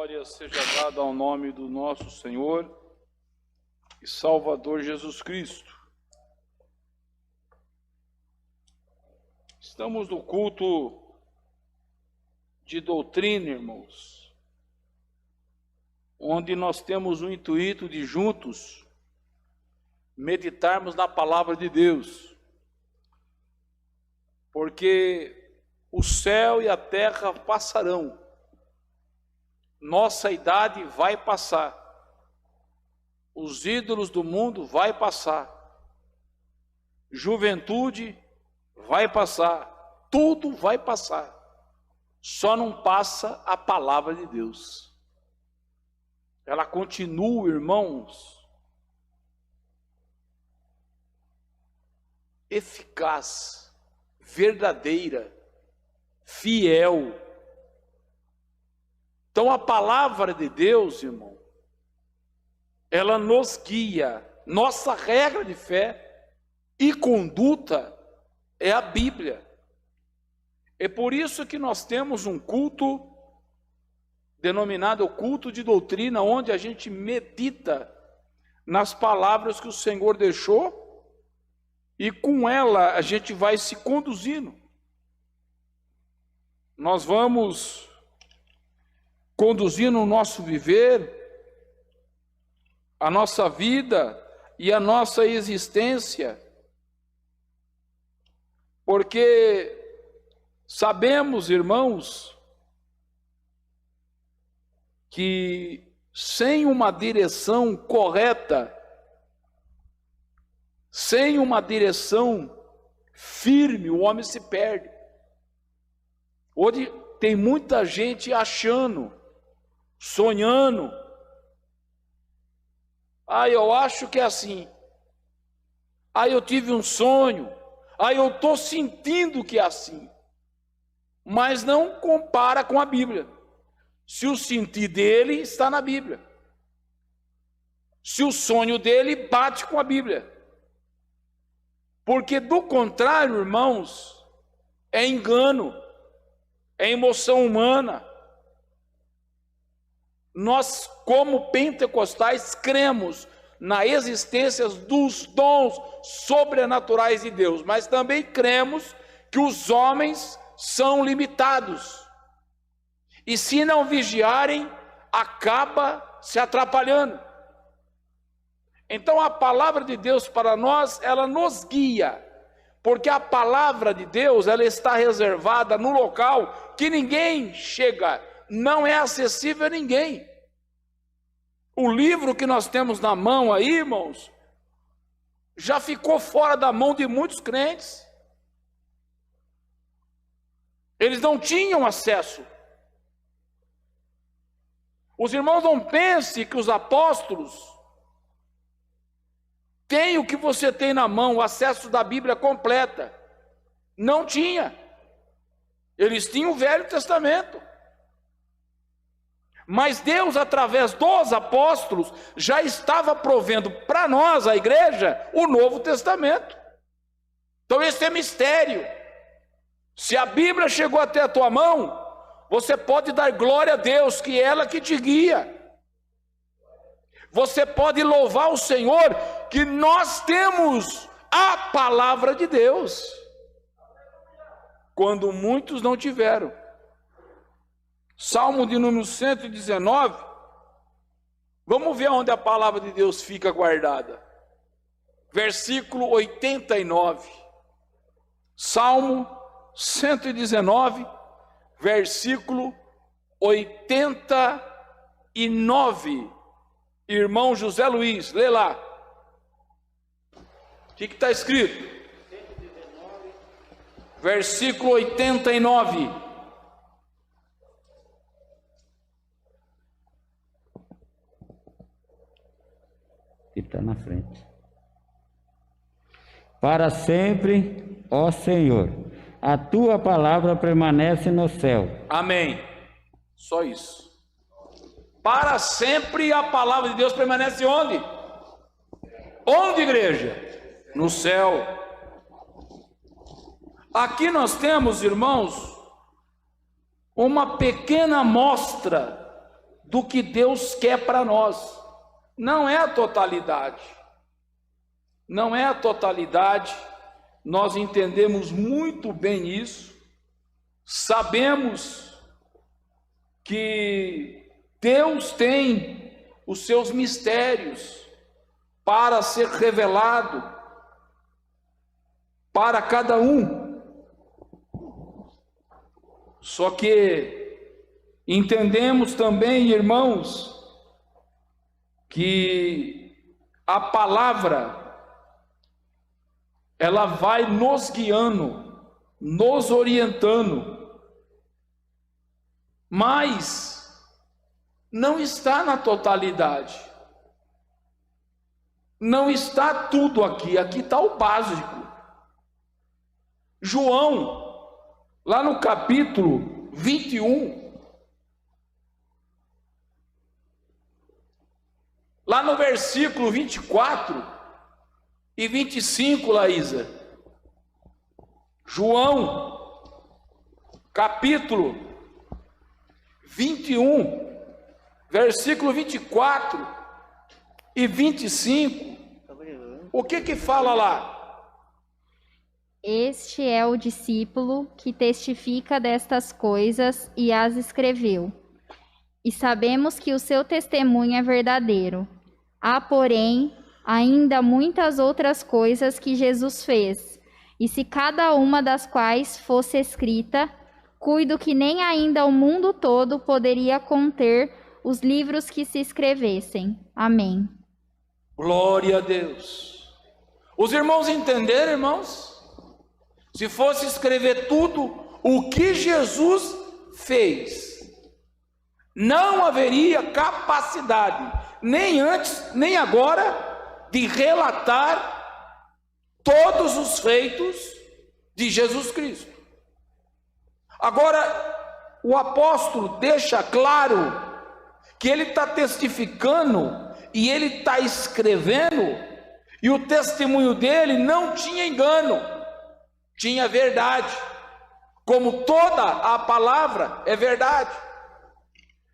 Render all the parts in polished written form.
glória seja dada ao nome do nosso Senhor e Salvador Jesus Cristo. Estamos no culto de doutrina, irmãos, onde nós temos o intuito de juntos meditarmos na palavra de Deus, porque o céu e a terra passarão, nossa idade vai passar, os ídolos do mundo vai passar, juventude vai passar, tudo vai passar, só não passa a palavra de Deus. Ela continua, irmãos, eficaz, verdadeira, fiel. Então a palavra de Deus, irmão, ela nos guia. Nossa regra de fé e conduta é a Bíblia. É por isso que nós temos um culto denominado culto de doutrina, onde a gente medita nas palavras que o Senhor deixou e com ela a gente vai se conduzindo. Nós vamos conduzindo o nosso viver, a nossa vida e a nossa existência, porque sabemos, irmãos, que sem uma direção correta, sem uma direção firme, o homem se perde. Hoje tem muita gente achando, sonhando, eu acho que é assim, eu tive um sonho, eu estou sentindo que é assim, mas não compara com a Bíblia. Se o sentir dele está na Bíblia, se o sonho dele bate com a Bíblia, porque do contrário, irmãos, é engano, é emoção humana. Nós, como pentecostais, cremos na existência dos dons sobrenaturais de Deus, mas também cremos que os homens são limitados, e se não vigiarem, acaba se atrapalhando. Então a palavra de Deus para nós, ela nos guia, porque a palavra de Deus, ela está reservada no local que ninguém chega, não é acessível a ninguém. O livro que nós temos na mão aí, irmãos, já ficou fora da mão de muitos crentes. Eles não tinham acesso. Os irmãos não pensem que os apóstolos têm o que você tem na mão, o acesso da Bíblia completa. Não tinha. Eles tinham o Velho Testamento. Mas Deus, através dos apóstolos, já estava provendo para nós, a igreja, o Novo Testamento. Então esse é mistério. Se a Bíblia chegou até a tua mão, você pode dar glória a Deus, que é ela que te guia. Você pode louvar o Senhor, que nós temos a palavra de Deus, quando muitos não tiveram. Salmo de número 119, vamos ver onde a palavra de Deus fica guardada. Versículo 89. Salmo 119, versículo 89. Irmão José Luiz, lê lá. O que está escrito? 119. Versículo 89. Que está na frente. Para sempre, ó Senhor, a tua palavra permanece no céu. Amém. Só isso. Para sempre a palavra de Deus permanece onde? Onde, igreja? No céu. Aqui nós temos, irmãos, uma pequena amostra do que Deus quer para nós. Não é a totalidade. Não é a totalidade. Nós entendemos muito bem isso. Sabemos que Deus tem os seus mistérios para ser revelado para cada um. Só que entendemos também, irmãos, que a palavra ela vai nos guiando, nos orientando, mas não está na totalidade. Não está tudo aqui, aqui está o básico. João, lá no capítulo 21, lá no versículo 24 e 25, Laísa. João, capítulo 21, versículo 24 e 25. O que fala lá? Este é o discípulo que testifica destas coisas e as escreveu. E sabemos que o seu testemunho é verdadeiro. Há, porém, ainda muitas outras coisas que Jesus fez. E se cada uma das quais fosse escrita, cuido que nem ainda o mundo todo poderia conter os livros que se escrevessem. Amém. Glória a Deus. Os irmãos entenderam, irmãos? Se fosse escrever tudo o que Jesus fez, não haveria capacidade, nem antes, nem agora, de relatar todos os feitos de Jesus Cristo. Agora, o apóstolo deixa claro que ele está testificando e ele está escrevendo, e o testemunho dele não tinha engano, tinha verdade, como toda a palavra é verdade.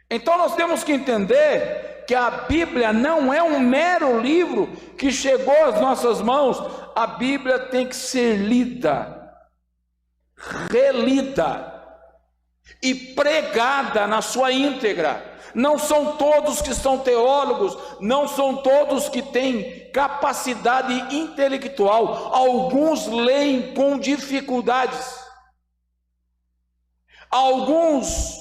Então nós temos que entender que a Bíblia não é um mero livro que chegou às nossas mãos. A Bíblia tem que ser lida, relida e pregada na sua íntegra. Não são todos que são teólogos, não são todos que têm capacidade intelectual. Alguns leem com dificuldades. Alguns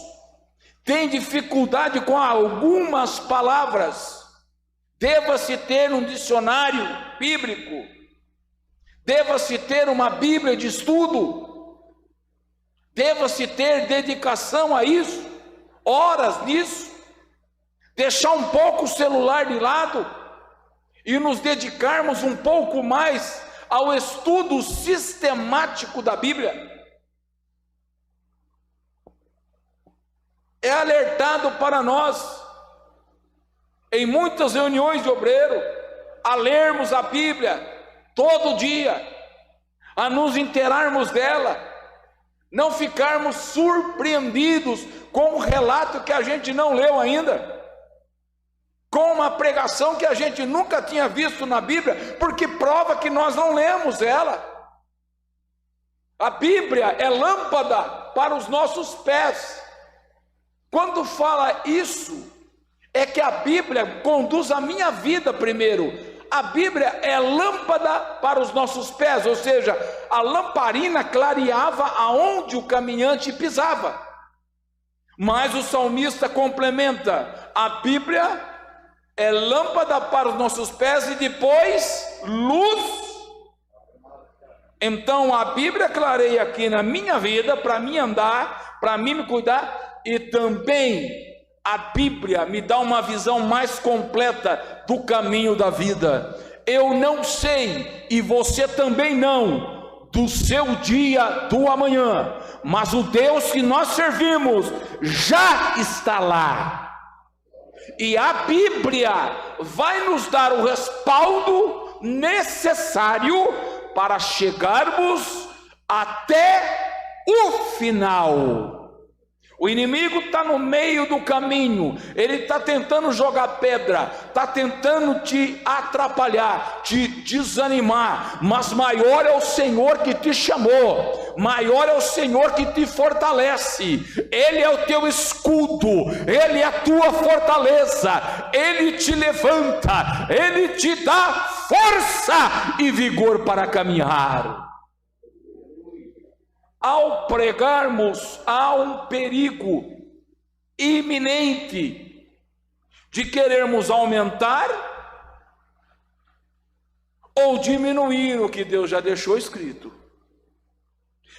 têm dificuldade com algumas palavras. Deva-se ter um dicionário bíblico. Deva-se ter uma Bíblia de estudo. Deva-se ter dedicação a isso, horas nisso. Deixar um pouco o celular de lado e nos dedicarmos um pouco mais ao estudo sistemático da Bíblia. É alertado para nós, em muitas reuniões de obreiro, a lermos a Bíblia todo dia, a nos inteirarmos dela, não ficarmos surpreendidos com um relato que a gente não leu ainda, com uma pregação que a gente nunca tinha visto na Bíblia, porque prova que nós não lemos ela. A Bíblia é lâmpada para os nossos pés. Quando fala isso, é que a Bíblia conduz a minha vida primeiro. A Bíblia é lâmpada para os nossos pés, ou seja, a lamparina clareava aonde o caminhante pisava. Mas o salmista complementa: a Bíblia é lâmpada para os nossos pés e depois luz. Então a Bíblia clareia aqui na minha vida, para mim andar, para mim me cuidar, e também a Bíblia me dá uma visão mais completa do caminho da vida. Eu não sei, e você também não, do seu dia do amanhã, mas o Deus que nós servimos já está lá. E a Bíblia vai nos dar o respaldo necessário para chegarmos até o final. O inimigo está no meio do caminho, ele está tentando jogar pedra, está tentando te atrapalhar, te desanimar, mas maior é o Senhor que te chamou, maior é o Senhor que te fortalece, Ele é o teu escudo, Ele é a tua fortaleza, Ele te levanta, Ele te dá força e vigor para caminhar. Ao pregarmos, há um perigo iminente de querermos aumentar ou diminuir o que Deus já deixou escrito.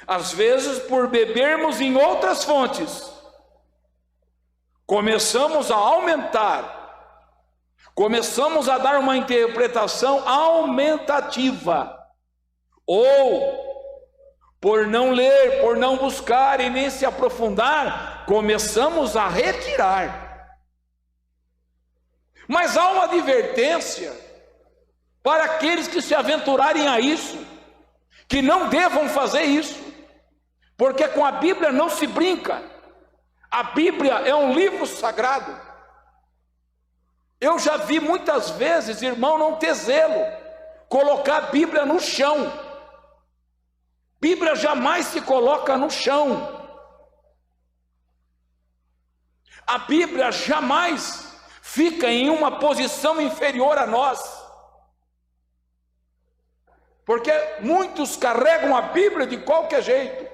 Às vezes, por bebermos em outras fontes, começamos a aumentar, começamos a dar uma interpretação aumentativa, ou por não ler, por não buscar e nem se aprofundar, começamos a retirar. Mas há uma advertência para aqueles que se aventurarem a isso, que não devam fazer isso, porque com a Bíblia não se brinca. A Bíblia é um livro sagrado. Eu já vi muitas vezes, irmão, não ter zelo, colocar a Bíblia no chão. Bíblia jamais se coloca no chão. A Bíblia jamais fica em uma posição inferior a nós. Porque muitos carregam a Bíblia de qualquer jeito,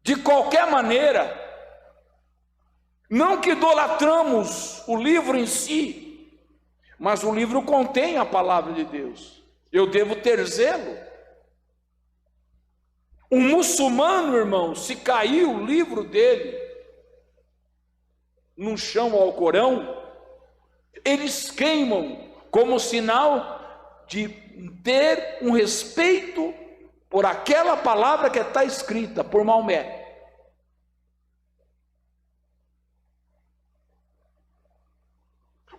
de qualquer maneira. Não que idolatramos o livro em si, mas o livro contém a palavra de Deus. Eu devo ter zelo. Um muçulmano, irmão, se cair o livro dele no chão ao Corão, eles queimam como sinal de ter um respeito por aquela palavra que está escrita por Maomé.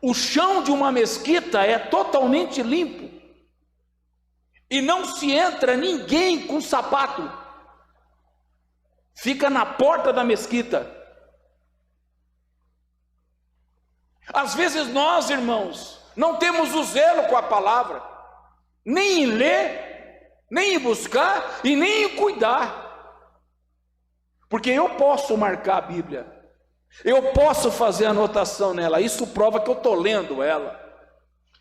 O chão de uma mesquita é totalmente limpo e não se entra ninguém com sapato, fica na porta da mesquita. Às vezes nós, irmãos, não temos o zelo com a palavra, nem em ler, nem em buscar e nem em cuidar, porque eu posso marcar a Bíblia, eu posso fazer anotação nela, isso prova que eu estou lendo ela.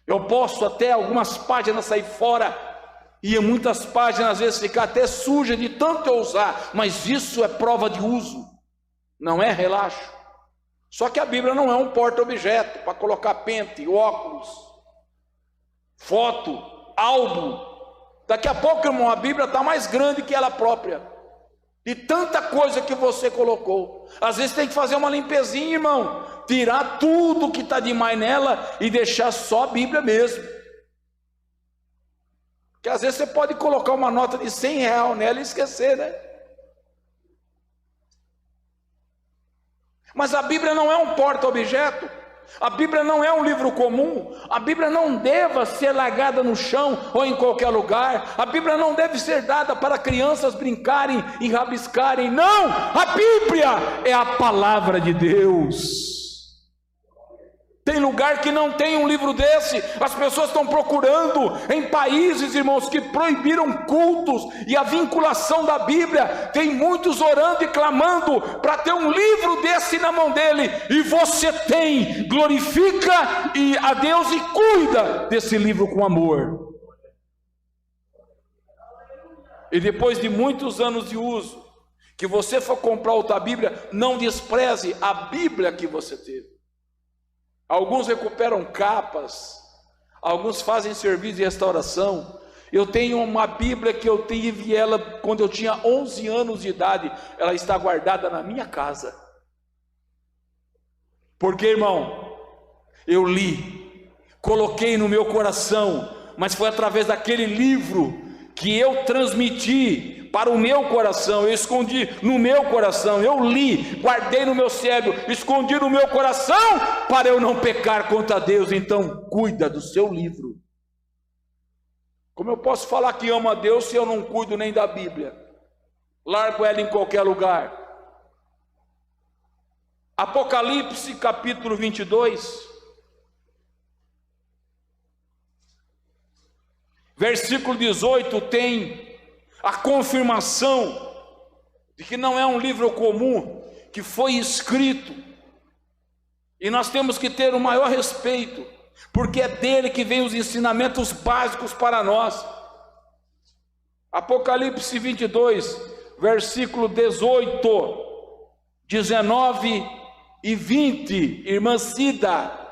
Eu posso até algumas páginas sair fora, e em muitas páginas às vezes ficar até suja de tanto eu usar, mas isso é prova de uso, não é relaxo. Só que a Bíblia não é um porta-objeto para colocar pente, óculos, foto, álbum. Daqui a pouco, irmão, a Bíblia está mais grande que ela própria, de tanta coisa que você colocou. Às vezes tem que fazer uma limpezinha, irmão, tirar tudo que está demais nela e deixar só a Bíblia mesmo. Porque às vezes você pode colocar uma nota de R$100 nela e esquecer, né? Mas a Bíblia não é um porta-objeto, a Bíblia não é um livro comum, a Bíblia não deve ser largada no chão ou em qualquer lugar, a Bíblia não deve ser dada para crianças brincarem e rabiscarem, não, a Bíblia é a palavra de Deus. Tem lugar que não tem um livro desse, as pessoas estão procurando em países, irmãos, que proibiram cultos e a vinculação da Bíblia, tem muitos orando e clamando para ter um livro desse na mão dele, e você tem, glorifica a Deus e cuida desse livro com amor. E depois de muitos anos de uso, que você for comprar outra Bíblia, não despreze a Bíblia que você teve. Alguns recuperam capas, alguns fazem serviço de restauração. Eu tenho uma Bíblia que eu tive ela quando eu tinha 11 anos de idade, ela está guardada na minha casa. Porque, irmão, eu li, coloquei no meu coração, mas foi através daquele livro que eu transmiti para o meu coração, eu escondi no meu coração, eu li, guardei no meu cérebro, escondi no meu coração, para eu não pecar contra Deus. Então cuida do seu livro. Como eu posso falar que amo a Deus se eu não cuido nem da Bíblia? largo ela em qualquer lugar. Apocalipse capítulo 22, versículo 18, tem a confirmação de que não é um livro comum, que foi escrito, e nós temos que ter o maior respeito, porque é dele que vem os ensinamentos básicos para nós. Apocalipse 22, versículo 18, 19 e 20, irmã Cida.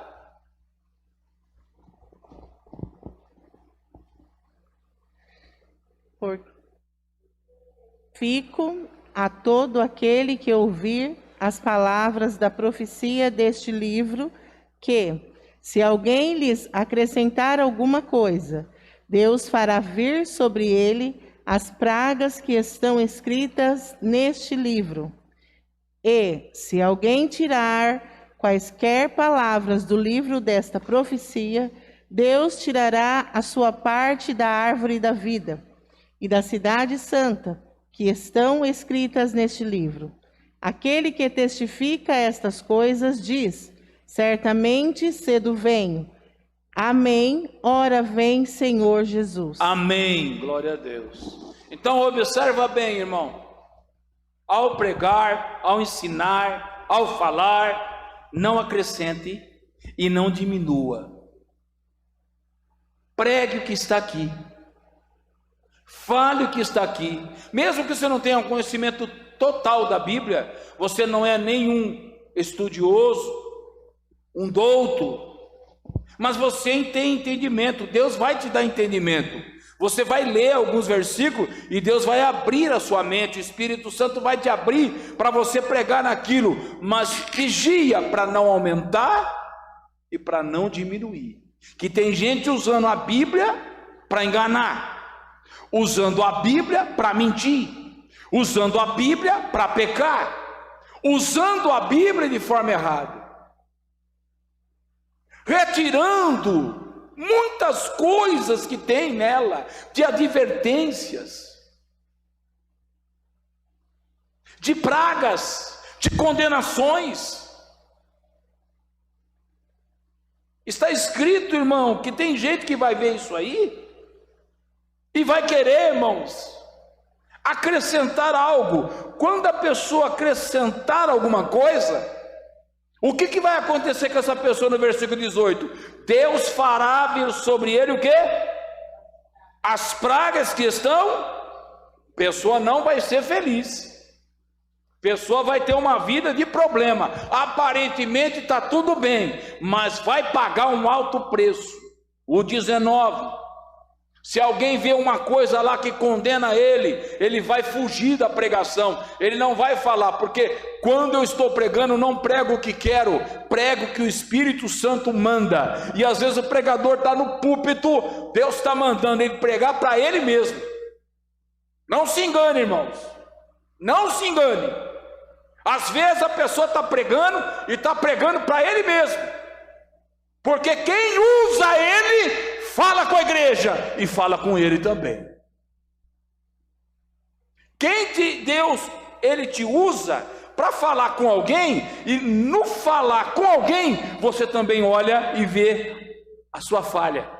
Fico a todo aquele que ouvir as palavras da profecia deste livro, que, se alguém lhes acrescentar alguma coisa, Deus fará vir sobre ele as pragas que estão escritas neste livro. E, se alguém tirar quaisquer palavras do livro desta profecia, Deus tirará a sua parte da árvore da vida e da cidade santa, que estão escritas neste livro. Aquele que testifica estas coisas diz: certamente cedo venho. Amém. Ora vem, Senhor Jesus. Amém. Glória a Deus. Então observa bem, irmão. Ao pregar, ao ensinar, ao falar, não acrescente e não diminua. Pregue o que está aqui. Fale o que está aqui. Mesmo que você não tenha um conhecimento total da Bíblia, você não é nenhum estudioso, um douto, mas você tem entendimento. Deus vai te dar entendimento. Você vai ler alguns versículos e Deus vai abrir a sua mente. O Espírito Santo vai te abrir para você pregar naquilo, mas vigia para não aumentar e para não diminuir. Que tem gente usando a Bíblia para enganar, usando a Bíblia para mentir, usando a Bíblia para pecar, usando a Bíblia de forma errada, retirando muitas coisas que tem nela, de advertências, de pragas, de condenações. Está escrito, irmão, que tem gente que vai ver isso aí e vai querer, irmãos, acrescentar algo. Quando a pessoa acrescentar alguma coisa, o que vai acontecer com essa pessoa no versículo 18? Deus fará vir sobre ele o quê? As pragas que estão. A pessoa não vai ser feliz. A pessoa vai ter uma vida de problema. Aparentemente está tudo bem, mas vai pagar um alto preço. O 19. Se alguém vê uma coisa lá que condena ele vai fugir da pregação, ele não vai falar, porque quando eu estou pregando, não prego o que quero, prego o que o Espírito Santo manda. E às vezes o pregador está no púlpito, Deus está mandando ele pregar para ele mesmo. Não se engane, irmãos, não se engane. Às vezes a pessoa está pregando e está pregando para ele mesmo, porque quem usa ele fala com a igreja e fala com ele também. Deus, ele te usa para falar com alguém, e no falar com alguém, você também olha e vê a sua falha.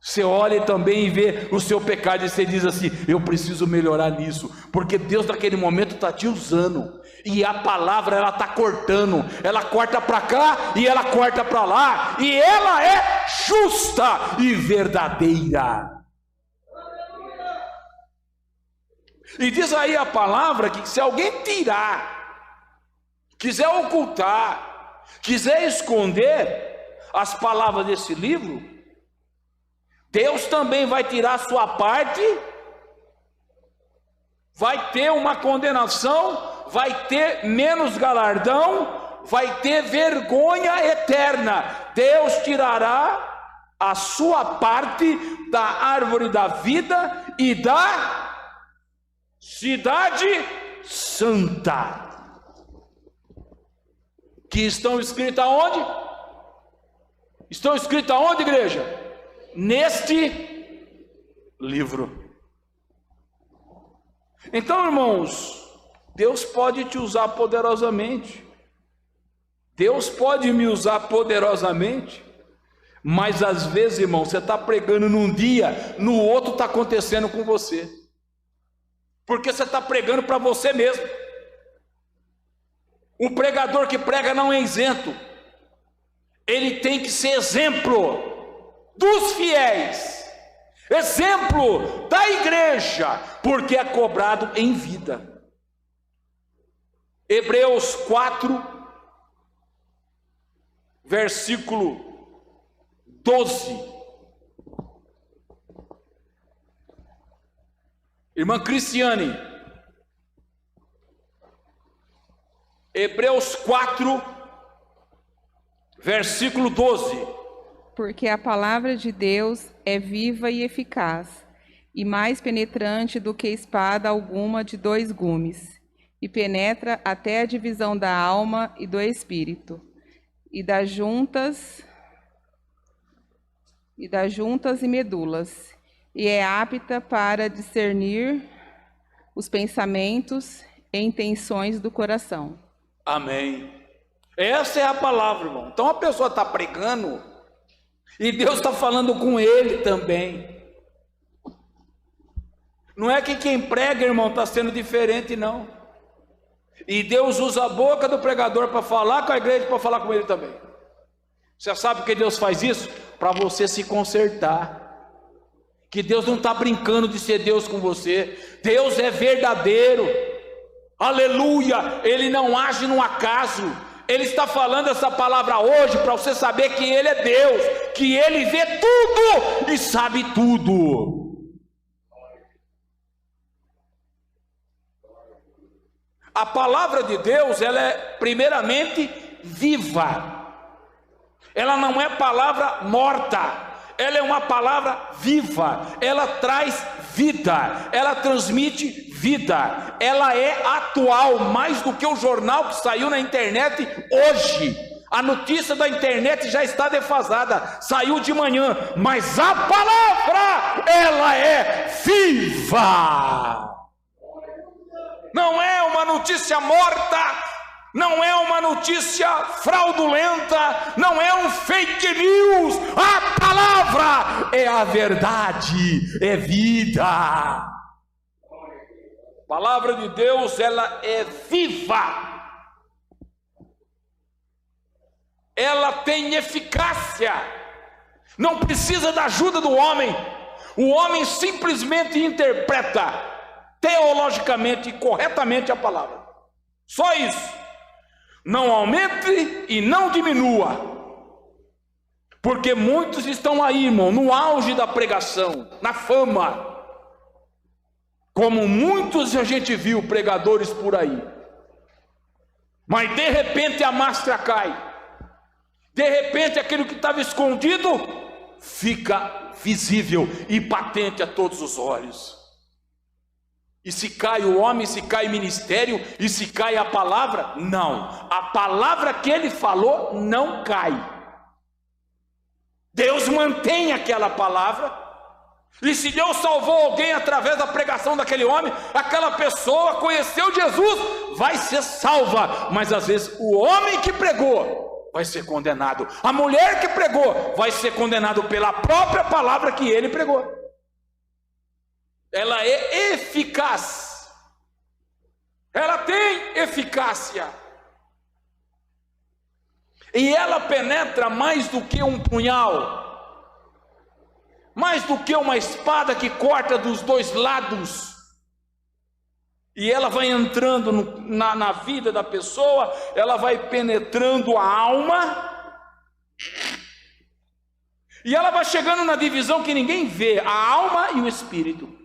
Você olha também e vê o seu pecado, e você diz assim: eu preciso melhorar nisso, porque Deus naquele momento está te usando, e a palavra ela está cortando, ela corta para cá e ela corta para lá, e ela é justa e verdadeira. E diz aí a palavra que se alguém tirar, quiser ocultar, quiser esconder as palavras desse livro, Deus também vai tirar a sua parte, vai ter uma condenação, vai ter menos galardão, vai ter vergonha eterna. Deus tirará a sua parte da árvore da vida e da cidade santa, que estão escritas aonde? Estão escritas aonde, igreja? Neste livro. Então, irmãos, Deus pode te usar poderosamente. Deus pode me usar poderosamente. Mas às vezes, irmão, você está pregando num dia, no outro está acontecendo com você. Porque você está pregando para você mesmo. O pregador que prega não é isento. Ele tem que ser exemplo dos fiéis, exemplo da igreja, porque é cobrado em vida. Hebreus 4, versículo 12. Irmã Cristiane, Hebreus 4, versículo 12. Porque a palavra de Deus é viva e eficaz, e mais penetrante do que espada alguma de 2 gumes, e penetra até a divisão da alma e do espírito, e das juntas e medulas, e é apta para discernir os pensamentos e intenções do coração. Amém. Essa é a palavra, irmão. Então a pessoa está pregando e Deus está falando com ele também. Não é que quem prega, irmão, está sendo diferente, não. E Deus usa a boca do pregador para falar com a igreja, para falar com ele também. Você sabe por que Deus faz isso? Para você se consertar. Que Deus não está brincando de ser Deus com você. Deus é verdadeiro. Aleluia. Ele não age no acaso. Ele está falando essa palavra hoje para você saber que Ele é Deus, que Ele vê tudo e sabe tudo. A palavra de Deus, ela é primeiramente viva. Ela não é palavra morta. Ela é uma palavra viva, ela traz vida, ela transmite vida, ela é atual, mais do que o jornal que saiu na internet hoje. A notícia da internet já está defasada, saiu de manhã, mas a palavra, ela é viva. Não é uma notícia morta, não é uma notícia fraudulenta, não é um fake news. A palavra é a verdade, é vida. A palavra de Deus, ela é viva. Ela tem eficácia. Não precisa da ajuda do homem. O homem simplesmente interpreta teologicamente e corretamente a palavra. Só isso. Não aumente e não diminua, porque muitos estão aí, irmão, no auge da pregação, na fama, como muitos a gente viu pregadores por aí, mas de repente a máscara cai, de repente aquilo que estava escondido fica visível e patente a todos os olhos. E se cai o homem, se cai o ministério, e se cai a palavra? Não, a palavra que ele falou não cai. Deus mantém aquela palavra. E se Deus salvou alguém através da pregação daquele homem, aquela pessoa conheceu Jesus, vai ser salva. Mas às vezes o homem que pregou vai ser condenado, a mulher que pregou vai ser condenado pela própria palavra que ele pregou. Ela é eficaz, ela tem eficácia, e ela penetra mais do que um punhal, mais do que uma espada que corta dos 2 lados, e ela vai entrando na vida da pessoa, ela vai penetrando a alma, e ela vai chegando na divisão que ninguém vê, a alma e o espírito.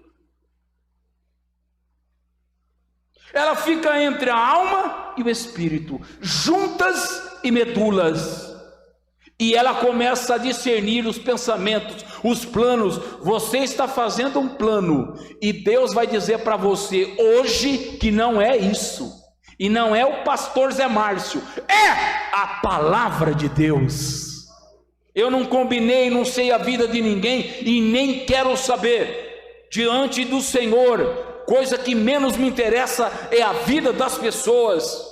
Ela fica entre a alma e o espírito, juntas e medulas, e ela começa a discernir os pensamentos, os planos. Você está fazendo um plano, e Deus vai dizer para você hoje que não é isso, e não é o pastor Zé Márcio, é a palavra de Deus. Eu não combinei, não sei a vida de ninguém, e nem quero saber. Diante do Senhor, coisa que menos me interessa é a vida das pessoas.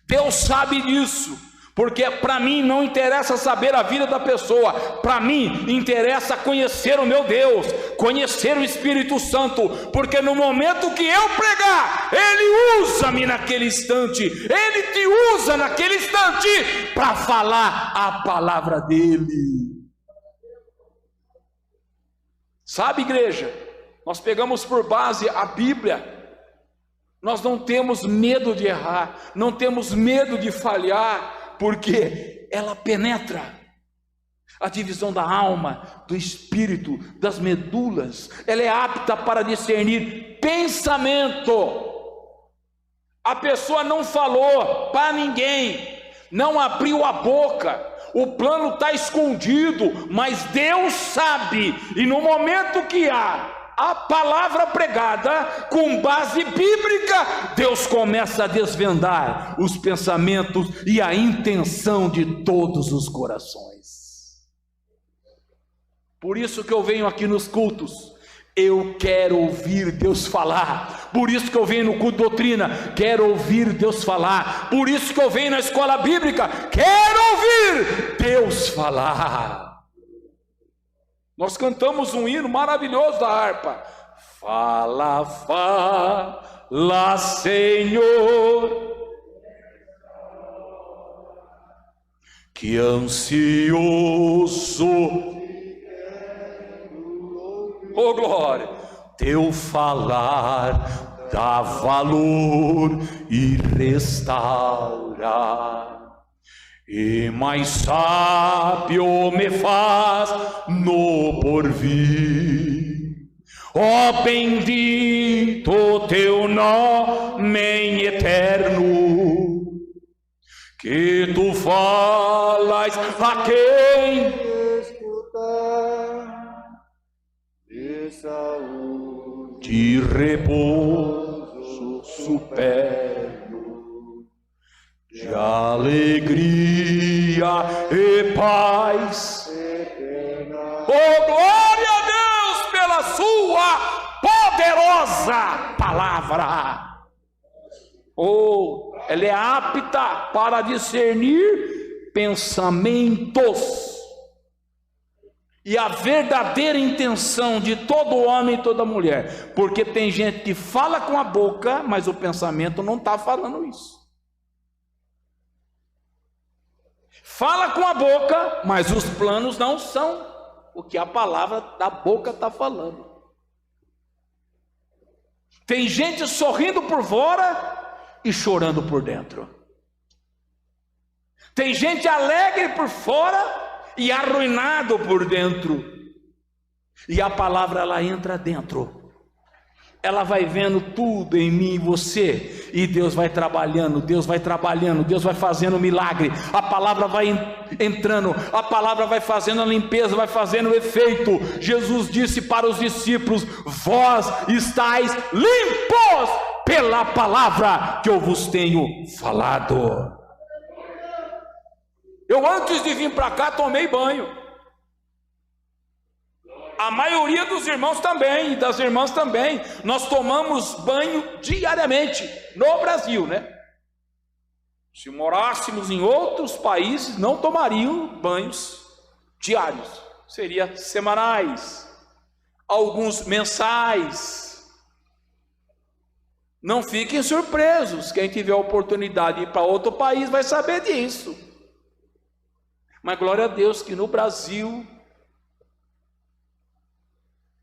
Deus sabe disso, porque para mim não interessa saber a vida da pessoa, para mim interessa conhecer o meu Deus, conhecer o Espírito Santo, porque no momento que eu pregar, Ele usa-me naquele instante, Ele te usa naquele instante para falar a palavra dEle. Sabe, igreja, nós pegamos por base a Bíblia, nós não temos medo de errar, não temos medo de falhar, porque ela penetra a divisão da alma, do espírito, das medulas, ela é apta para discernir pensamento. A pessoa não falou para ninguém, não abriu a boca, o plano está escondido, mas Deus sabe, e no momento que há a palavra pregada com base bíblica, Deus começa a desvendar os pensamentos e a intenção de todos os corações. Por isso que eu venho aqui nos cultos, eu quero ouvir Deus falar. Por isso que eu venho no culto de doutrina, quero ouvir Deus falar. Por isso que eu venho na escola bíblica, quero ouvir Deus falar. Nós cantamos um hino maravilhoso da harpa. Fala, fala, Senhor, que ansioso, oh glória, teu falar dá valor e restaura. E mais sábio me faz no porvir. Ó bendito teu nome eterno, que tu falas a quem escutar, de saúde, de repouso superno, de alegria e paz eterna. Oh, glória a Deus pela sua poderosa palavra. Oh, ela é apta para discernir pensamentos e a verdadeira intenção de todo homem e toda mulher, porque tem gente que fala com a boca, mas o pensamento não está falando isso. Fala com a boca, mas os planos não são o que a palavra da boca está falando. Tem gente sorrindo por fora e chorando por dentro. Tem gente alegre por fora e arruinado por dentro. E a palavra, ela entra dentro. Ela vai vendo tudo em mim e você, e Deus vai trabalhando, Deus vai trabalhando, Deus vai fazendo milagre. A palavra vai entrando, a palavra vai fazendo a limpeza, vai fazendo o efeito. Jesus disse para os discípulos: vós estáis limpos pela palavra que eu vos tenho falado. Eu, antes de vir para cá, tomei banho. A maioria dos irmãos também, e das irmãs também. Nós tomamos banho diariamente no Brasil, né? Se morássemos em outros países, não tomariam banhos diários, seria semanais, alguns mensais. Não fiquem surpresos, quem tiver a oportunidade de ir para outro país vai saber disso. Mas glória a Deus que no Brasil,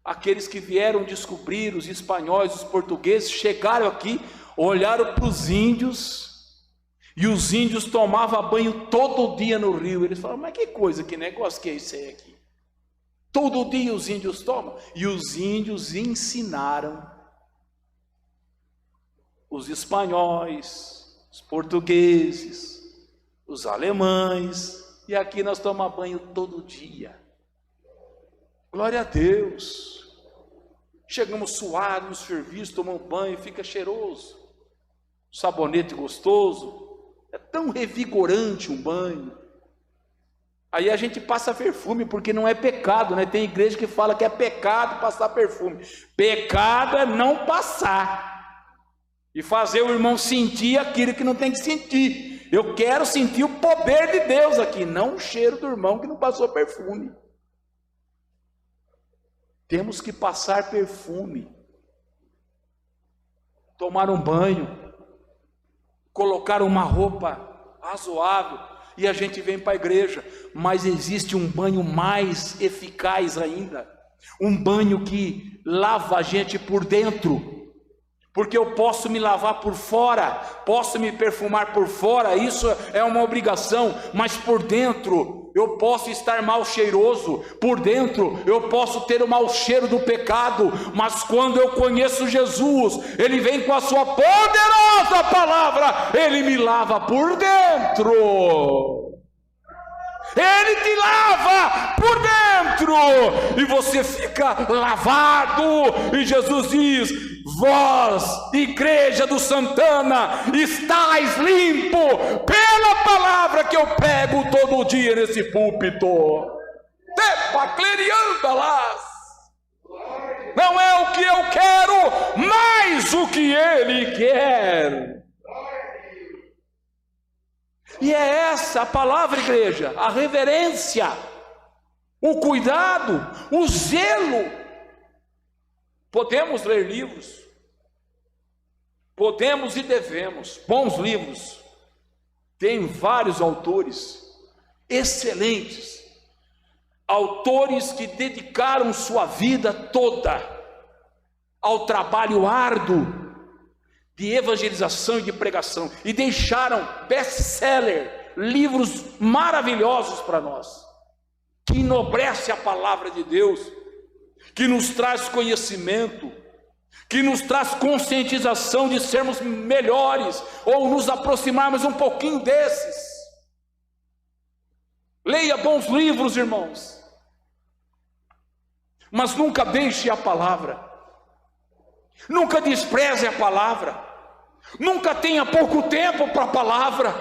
aqueles que vieram descobrir, os espanhóis, os portugueses, chegaram aqui, olharam para os índios, e os índios tomavam banho todo dia no rio. Eles falaram: mas que coisa, que negócio que é esse aí aqui? Todo dia os índios tomam. E os índios ensinaram os espanhóis, os portugueses, os alemães, e aqui nós tomamos banho todo dia. Glória a Deus. Chegamos suados no serviço, tomamos banho, fica cheiroso, sabonete gostoso, é tão revigorante um banho. Aí a gente passa perfume, porque não é pecado, né? Tem igreja que fala que é pecado passar perfume. Pecado é não passar e fazer o irmão sentir aquilo que não tem que sentir. Eu quero sentir o poder de Deus aqui, não o cheiro do irmão que não passou perfume. Temos que passar perfume, tomar um banho, colocar uma roupa razoável, e a gente vem para a igreja. Mas existe um banho mais eficaz ainda, um banho que lava a gente por dentro, porque eu posso me lavar por fora, posso me perfumar por fora, isso é uma obrigação, mas por dentro eu posso estar mal cheiroso, por dentro eu posso ter o mau cheiro do pecado, mas quando eu conheço Jesus, Ele vem com a sua poderosa palavra, Ele me lava por dentro. Ele te lava por dentro, e você fica lavado, e Jesus diz: vós, igreja do Santana, estáis limpo pela palavra que eu prego todo dia nesse púlpito. Não é o que eu quero, mas o que Ele quer. E é essa a palavra, igreja, a reverência, o cuidado, o zelo. Podemos ler livros, podemos e devemos, bons livros. Tem vários autores excelentes, autores que dedicaram sua vida toda ao trabalho árduo de evangelização e de pregação, e deixaram best-seller, livros maravilhosos para nós, que enobrece a palavra de Deus, que nos traz conhecimento, que nos traz conscientização de sermos melhores, ou nos aproximarmos um pouquinho desses. Leia bons livros, irmãos, mas nunca deixe a palavra, nunca despreze a palavra, nunca tenha pouco tempo para a palavra,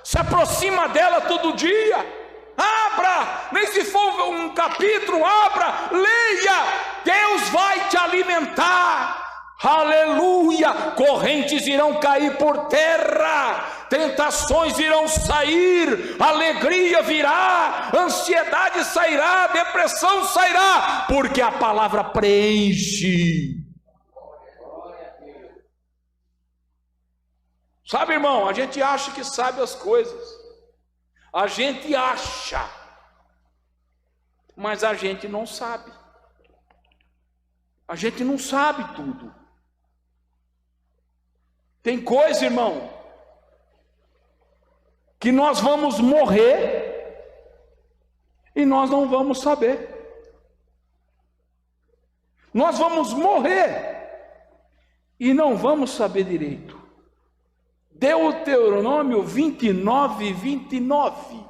se aproxima dela todo dia, abra, nem se for um capítulo, abra, leia, Deus vai te alimentar, aleluia. Correntes irão cair por terra, tentações irão sair, alegria virá, ansiedade sairá, depressão sairá, porque a palavra preenche. Sabe, irmão, a gente acha que sabe as coisas, a gente acha, mas a gente não sabe, a gente não sabe tudo. Tem coisa, irmão, que nós vamos morrer e nós não vamos saber. Nós vamos morrer e não vamos saber direito. Deuteronômio 29, 29.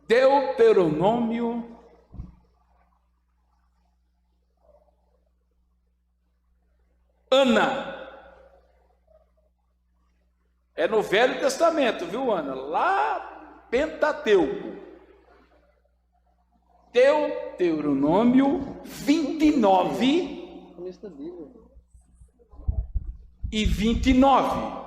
Deuteronômio Ana. É no Velho Testamento, viu, Ana? Lá, Pentateuco. Deuteronômio 29 e 29.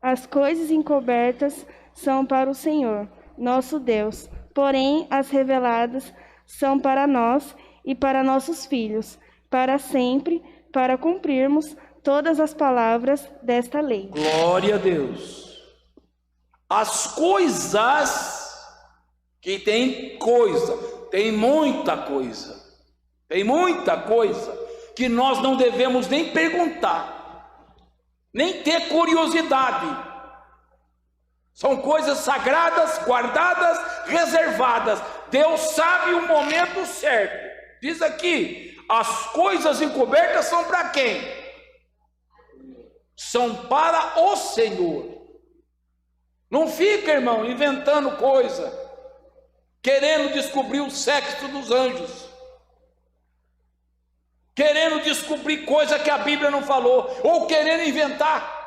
As coisas encobertas são para o Senhor, nosso Deus, porém as reveladas são para nós e para nossos filhos, para sempre, para cumprirmos todas as palavras desta lei. Glória a Deus. As coisas, que tem coisa, tem muita coisa, que nós não devemos nem perguntar, nem ter curiosidade. São coisas sagradas, guardadas, reservadas. Deus sabe o momento certo. Diz aqui, as coisas encobertas são para quem? São para o Senhor. Não fica, irmão, inventando coisa. querendo descobrir o sexo dos anjos, querendo descobrir coisa que a Bíblia não falou, ou querendo inventar,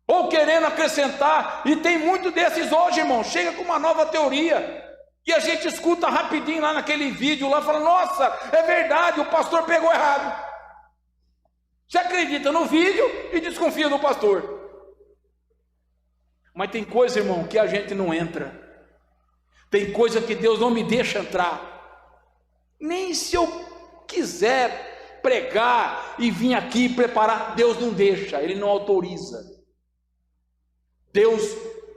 ou querendo acrescentar. E tem muito desses hoje, irmão, chega com uma nova teoria, e a gente escuta rapidinho lá naquele vídeo, lá fala, nossa, é verdade, o pastor pegou errado. Você acredita no vídeo e desconfia do pastor. Mas tem coisa, irmão, que a gente não entra. Tem coisa que Deus não me deixa entrar. Nem se eu quiser pregar e vir aqui preparar, Deus não deixa, Ele não autoriza. Deus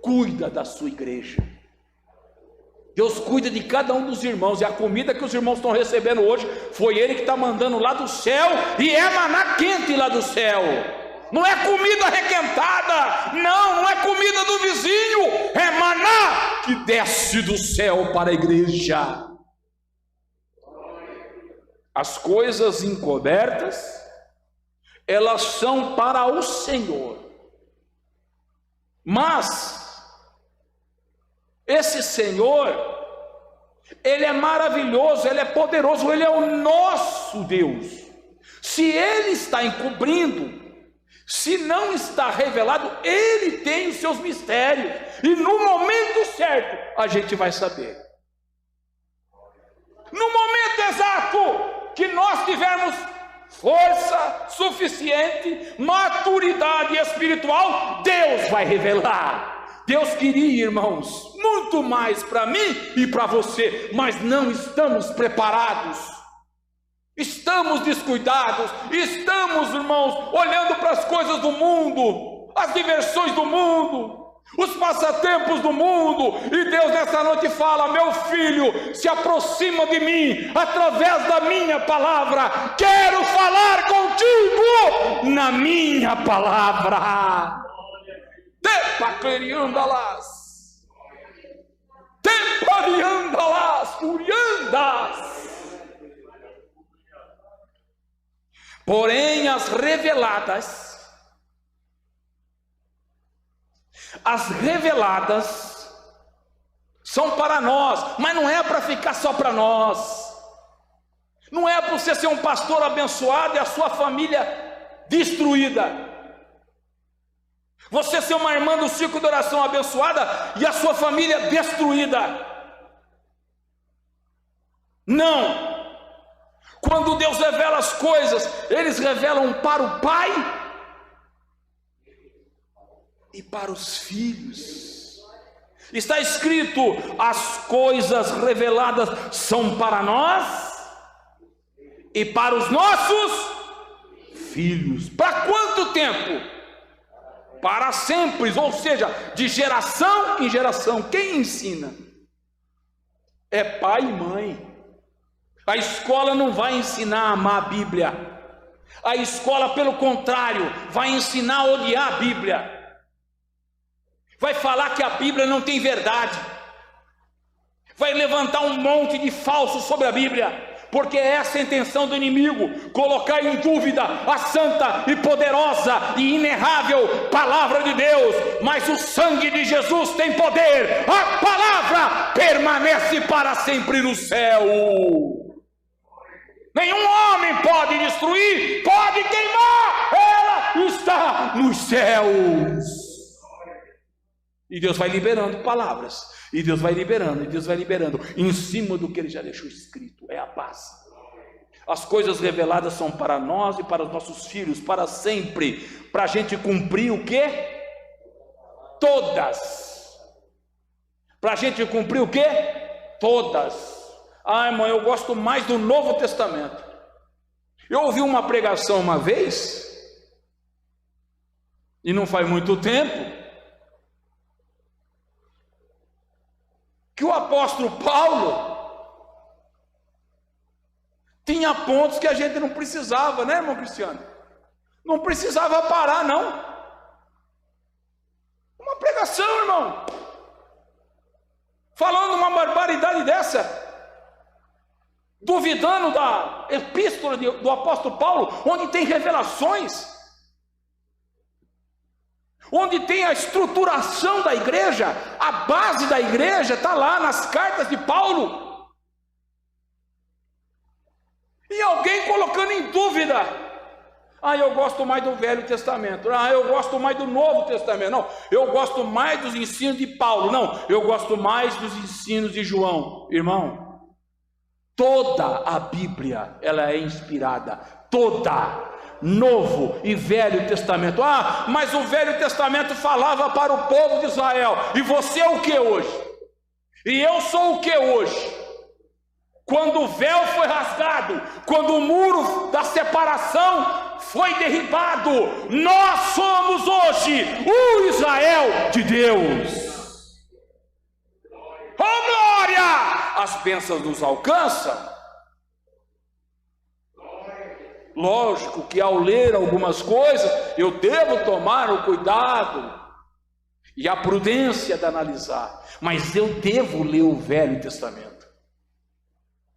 cuida da sua igreja. Deus cuida de cada um dos irmãos. E a comida que os irmãos estão recebendo hoje, foi Ele que está mandando lá do céu. E é maná quente lá do céu. Não é comida requentada, não é comida do vizinho, é maná que desce do céu para a igreja. As coisas encobertas, elas são para o Senhor, mas esse Senhor, Ele é maravilhoso, Ele é poderoso, Ele é o nosso Deus. Se Ele está encobrindo, se não está revelado, Ele tem os seus mistérios, e no momento certo a gente vai saber. No momento exato que nós tivermos força suficiente, maturidade espiritual, Deus vai revelar. Deus queria, irmãos, muito mais para mim e para você, mas não estamos preparados. Estamos descuidados, estamos, irmãos, olhando para as coisas do mundo, as diversões do mundo, os passatempos do mundo, e Deus nessa noite fala: meu filho, se aproxima de mim, através da minha palavra, quero falar contigo na minha palavra. Tepacleriandalas, tepariandalas, uriandas. Porém, as reveladas são para nós, mas não é para ficar só para nós. Não é para você ser um pastor abençoado e a sua família destruída. Você ser uma irmã do círculo de oração abençoada e a sua família destruída. Não. Quando Deus revela as coisas, eles revelam para o Pai e para os filhos. Está escrito: as coisas reveladas são para nós e para os nossos filhos. Para quanto tempo? Para sempre, ou seja, de geração em geração. Quem ensina? É pai e mãe. A escola não vai ensinar a amar a Bíblia. A escola, pelo contrário, vai ensinar a odiar a Bíblia. Vai falar que a Bíblia não tem verdade. Vai levantar um monte de falsos sobre a Bíblia, porque essa é a intenção do inimigo: colocar em dúvida a santa e poderosa e inerrável palavra de Deus. Mas o sangue de Jesus tem poder. A palavra permanece para sempre no céu. Nenhum homem pode destruir, pode queimar, ela está nos céus. E Deus vai liberando palavras, e Deus vai liberando, e Deus vai liberando, em cima do que Ele já deixou escrito. É a paz. As coisas reveladas são para nós e para os nossos filhos, para sempre, para a gente cumprir o quê? Todas. Para a gente cumprir o quê? Todas. Ah, irmão, eu gosto mais do Novo Testamento. Eu ouvi uma pregação uma vez, e não faz muito tempo, que o apóstolo Paulo tinha pontos que a gente não precisava, né, irmão Cristiano? Não precisava parar, não. Uma pregação, irmão, falando uma barbaridade dessa, duvidando da epístola do apóstolo Paulo, onde tem revelações. onde tem a estruturação da igreja, a base da igreja está lá nas cartas de Paulo. E alguém colocando em dúvida: eu gosto mais do Velho Testamento, eu gosto mais do Novo Testamento, não, eu gosto mais dos ensinos de Paulo, não, eu gosto mais dos ensinos de João. Irmão, toda a Bíblia, ela é inspirada, toda, Novo e Velho Testamento. Mas o Velho Testamento falava para o povo de Israel, e você é o que hoje? E eu sou o que hoje? Quando o véu foi rasgado, quando o muro da separação foi derribado, nós somos hoje o Israel de Deus. Oh glória! As bênçãos nos alcançam. Lógico que ao ler algumas coisas, eu devo tomar o cuidado e a prudência de analisar, mas eu devo ler o Velho Testamento.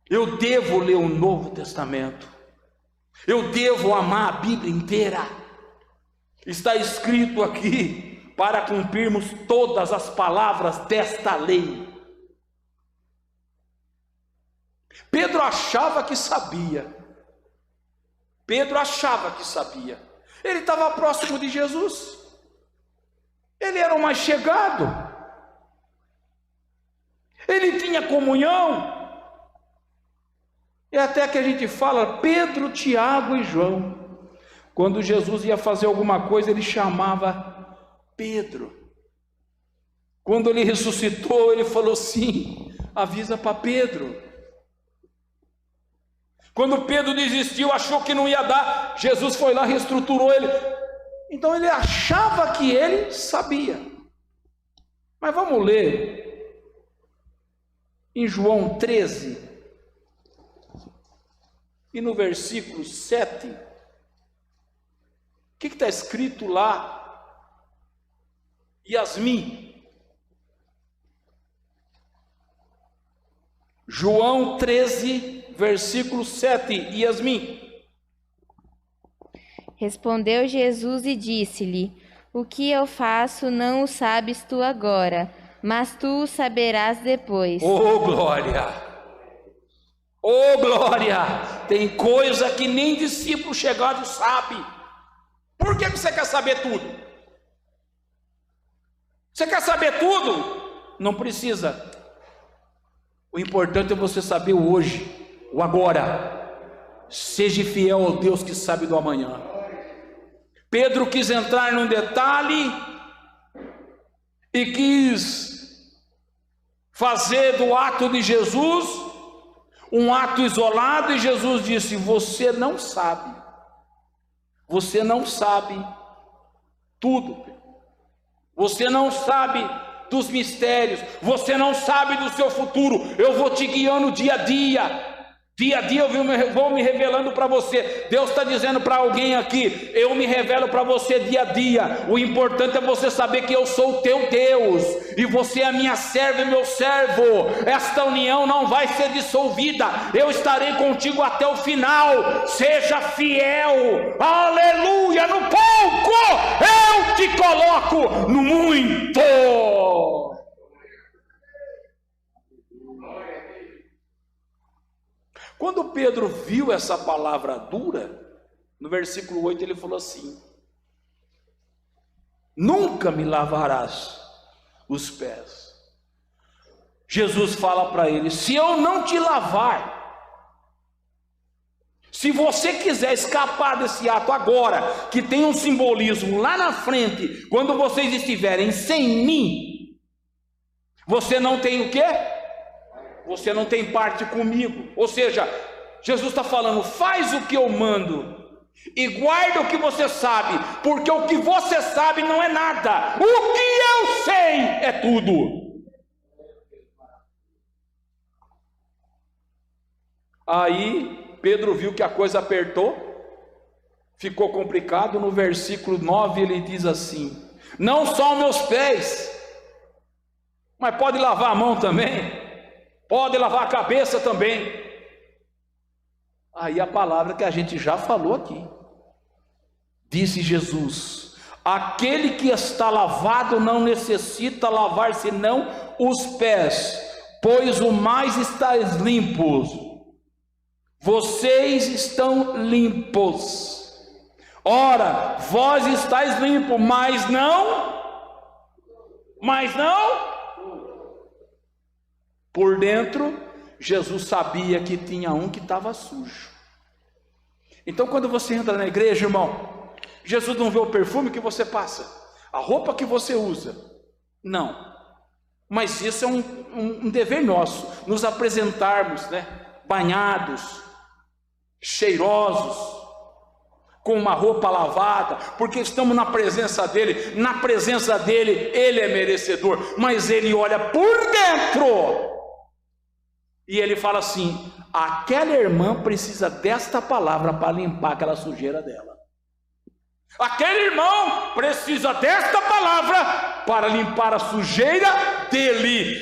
Eu devo ler o Novo Testamento. Eu devo amar a Bíblia inteira. Está escrito aqui para cumprirmos todas as palavras desta lei. Pedro achava que sabia. Pedro achava que sabia. Ele estava próximo de Jesus. Ele era o mais chegado. Ele tinha comunhão. É até que a gente fala Pedro, Tiago e João. Quando Jesus ia fazer alguma coisa, ele chamava Pedro. Quando ele ressuscitou, ele falou assim: avisa para Pedro. Quando Pedro desistiu, achou que não ia dar, Jesus foi lá, reestruturou ele. Então ele achava que ele sabia. Mas vamos ler em João 13. E no versículo 7, o que está escrito lá? Yasmin. João 13, versículo 7, Yasmin. Respondeu Jesus e disse-lhe: o que eu faço não o sabes tu agora, mas tu o saberás depois. Oh glória! Oh glória! Tem coisa que nem discípulo chegado sabe. Por que você quer saber tudo? Você quer saber tudo? Não precisa. O importante é você saber o hoje, o agora. Seja fiel ao Deus que sabe do amanhã. Pedro quis entrar num detalhe e quis fazer do ato de Jesus um ato isolado, e Jesus disse: você não sabe tudo, você não sabe dos mistérios, você não sabe do seu futuro. Eu vou te guiando dia a dia eu vou me revelando para você. Deus está dizendo para alguém aqui: eu me revelo para você dia a dia. O importante é você saber que eu sou o teu Deus, e você é a minha serva e meu servo. Esta união não vai ser dissolvida. Eu estarei contigo até o final. Seja fiel, aleluia. No pouco eu te coloco no muito. Quando Pedro viu essa palavra dura, no versículo 8 ele falou assim: nunca me lavarás os pés. Jesus fala para ele: se eu não te lavar, se você quiser escapar desse ato agora, que tem um simbolismo lá na frente, quando vocês estiverem sem mim, você não tem o quê? Você não tem parte comigo. Ou seja, Jesus está falando: faz o que eu mando e guarda o que você sabe, porque o que você sabe não é nada, o que eu sei é tudo. Aí Pedro viu que a coisa apertou, ficou complicado. No versículo 9 ele diz assim: não só os meus pés, mas pode lavar a mão também, pode lavar a cabeça também. Aí a palavra que a gente já falou aqui: disse Jesus: aquele que está lavado não necessita lavar senão os pés, pois o mais estáis limpos. Vocês estão limpos. Ora, vós estáis limpos, mas não por dentro. Jesus sabia que tinha um que estava sujo. Então quando você entra na igreja, irmão, Jesus não vê o perfume que você passa, a roupa que você usa, não. Mas isso é um dever nosso, nos apresentarmos, né, banhados, cheirosos, com uma roupa lavada, porque estamos na presença dele. Na presença dele, ele é merecedor, mas ele olha por dentro e ele fala assim: aquela irmã precisa desta palavra para limpar aquela sujeira dela, aquele irmão precisa desta palavra para limpar a sujeira dele,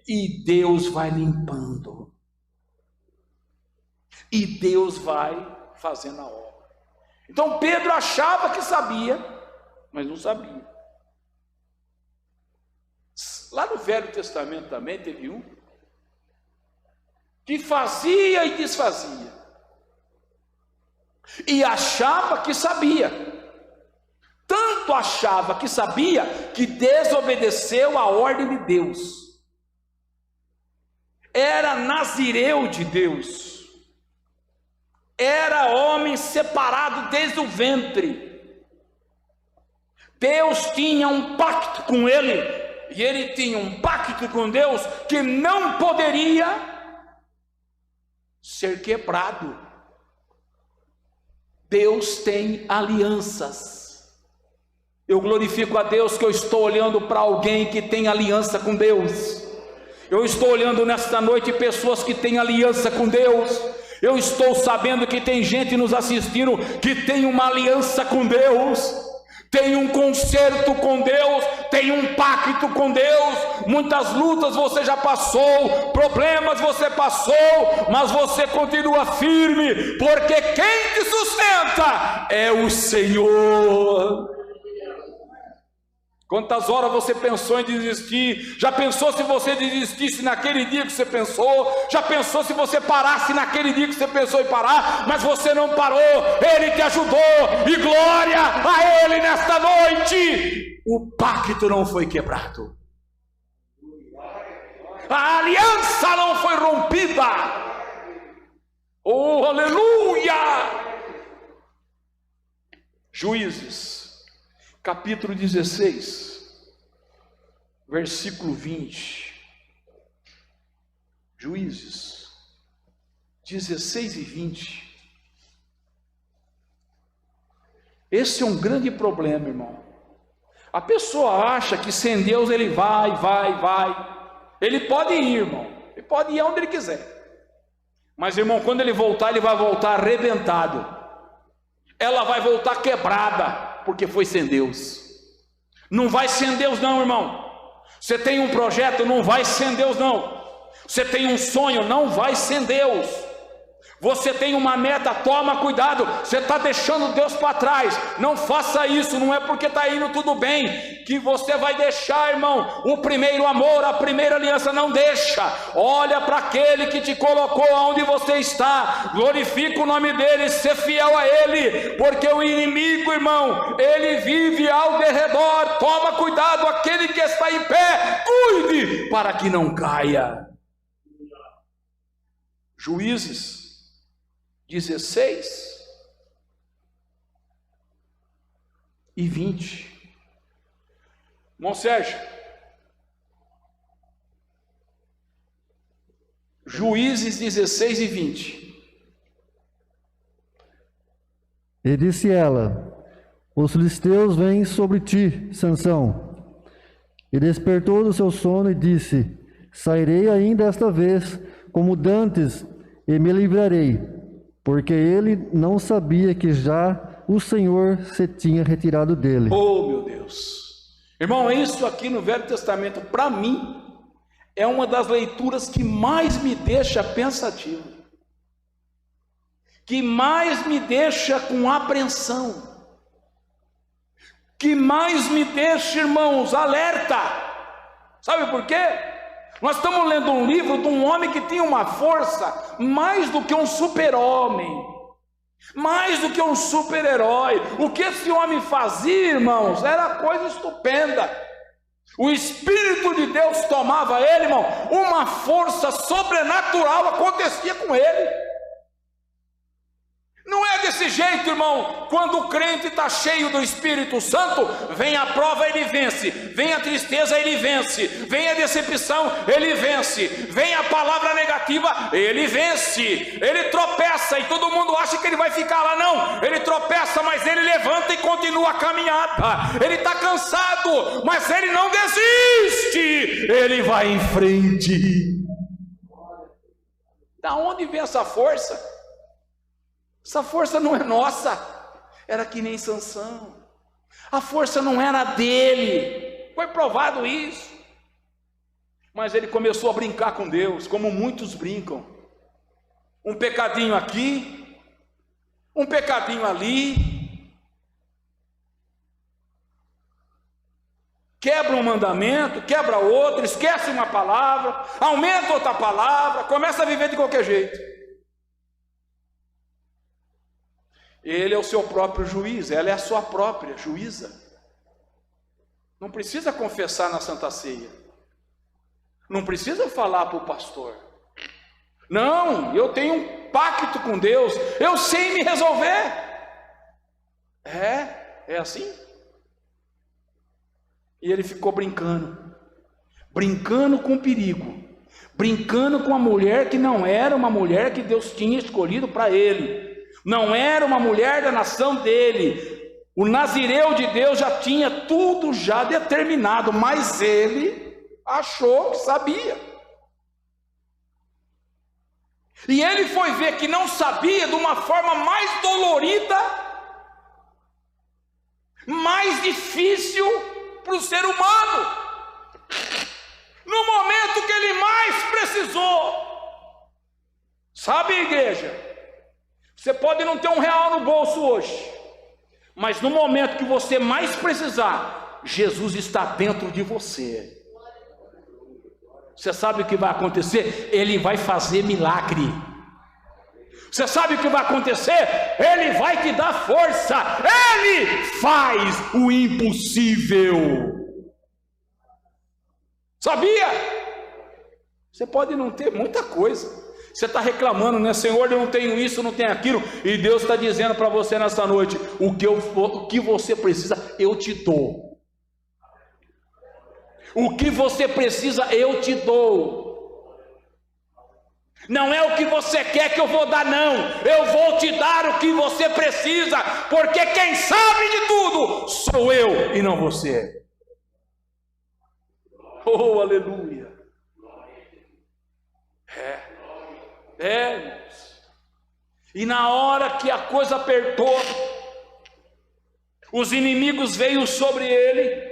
e Deus vai limpando, e Deus vai fazendo a obra. Então Pedro achava que sabia, mas não sabia. Lá no Velho Testamento também teve um que fazia e desfazia, e achava que sabia. Tanto achava que sabia que desobedeceu a ordem de Deus. Era nazireu de Deus, era homem separado desde o ventre. Deus tinha um pacto com ele, e ele tinha um pacto com Deus que não poderia ser quebrado. Deus tem alianças. Eu glorifico a Deus que eu estou olhando para alguém que tem aliança com Deus. Eu estou olhando nesta noite pessoas que têm aliança com Deus. Eu estou sabendo que tem gente nos assistindo que tem uma aliança com Deus, tem um concerto com Deus, tem um pacto com Deus. Muitas lutas você já passou, problemas você passou, mas você continua firme, porque quem te sustenta é o Senhor. Quantas horas você pensou em desistir? Já pensou se você desistisse naquele dia que você pensou? Já pensou se você parasse naquele dia que você pensou em parar? Mas você não parou, Ele te ajudou, e glória a Ele nesta noite. O pacto não foi quebrado, a aliança não foi rompida. Oh, aleluia! Juízes capítulo 16, versículo 20. Juízes 16 e 20. Esse é um grande problema, irmão. A pessoa acha que sem Deus ele vai. Ele pode ir, irmão. Ele pode ir aonde ele quiser. Mas, irmão, quando ele voltar, ele vai voltar arrebentado. Ela vai voltar quebrada, porque foi sem Deus. Não vai sem Deus não, irmão. Você tem um projeto, não vai sem Deus não. Você tem um sonho, não vai sem Deus. Você tem uma meta, toma cuidado, você está deixando Deus para trás. Não faça isso, não é porque está indo tudo bem que você vai deixar, irmão, o primeiro amor, a primeira aliança. Não deixa. Olha para aquele que te colocou onde você está, glorifica o nome dele, ser fiel a ele, porque o inimigo, irmão, ele vive ao derredor. Toma cuidado, aquele que está em pé, cuide para que não caia. Juízes 16 e 20. Irmão Sérgio, Juízes 16 e 20. E disse ela: os filisteus vêm sobre ti, Sansão. E despertou do seu sono e disse: sairei ainda esta vez, como dantes, e me livrarei. Porque ele não sabia que já o Senhor se tinha retirado dele. Oh, meu Deus! Irmão, isso aqui no Velho Testamento, para mim, é uma das leituras que mais me deixa pensativo, que mais me deixa com apreensão. que mais me deixa, irmãos, alerta. Sabe por quê? Nós estamos lendo um livro de um homem que tinha uma força mais do que um super-homem, mais do que um super-herói. O que esse homem fazia, irmãos, era coisa estupenda. O Espírito de Deus tomava ele, irmão, uma força sobrenatural acontecia com ele. Não é desse jeito, irmão. Quando o crente está cheio do Espírito Santo, vem a prova, ele vence. Vem a tristeza, ele vence. Vem a decepção, ele vence. Vem a palavra negativa, ele vence. Ele tropeça e todo mundo acha que ele vai ficar lá. Não, ele tropeça, mas ele levanta e continua a caminhada. Ele está cansado, mas ele não desiste. Ele vai em frente. Da onde vem essa força? Essa força não é nossa, era que nem Sansão. A força não era dele, foi provado isso. Mas ele começou a brincar com Deus, como muitos brincam. Um pecadinho aqui, um pecadinho ali. Quebra um mandamento, quebra outro, esquece uma palavra, aumenta outra palavra, começa a viver de qualquer jeito. Ele é o seu próprio juiz, ela é a sua própria juíza. Não precisa confessar na Santa Ceia. Não precisa falar para o pastor. Não, eu tenho um pacto com Deus, eu sei me resolver. É assim. E ele ficou brincando com o perigo, brincando com a mulher que não era uma mulher que Deus tinha escolhido para ele. Não era uma mulher da nação dele. O nazireu de Deus já tinha tudo já determinado, mas ele achou que sabia. E ele foi ver que não sabia de uma forma mais dolorida, mais difícil para o ser humano, no momento que ele mais precisou. Sabe, igreja? Você pode não ter R$1 no bolso hoje, mas no momento que você mais precisar, Jesus está dentro de você. Você sabe o que vai acontecer? Ele vai fazer milagre. Você sabe o que vai acontecer? Ele vai te dar força. Ele faz o impossível. Sabia? Você pode não ter muita coisa. Você está reclamando, né? Senhor, eu não tenho isso, não tenho aquilo. E Deus está dizendo para você nessa noite: o que você precisa, eu te dou. O que você precisa, eu te dou. Não é o que você quer que eu vou dar, não. Eu vou te dar o que você precisa, porque quem sabe de tudo sou eu e não você. Oh, aleluia. Irmãos. E na hora que a coisa apertou, os inimigos veio sobre ele,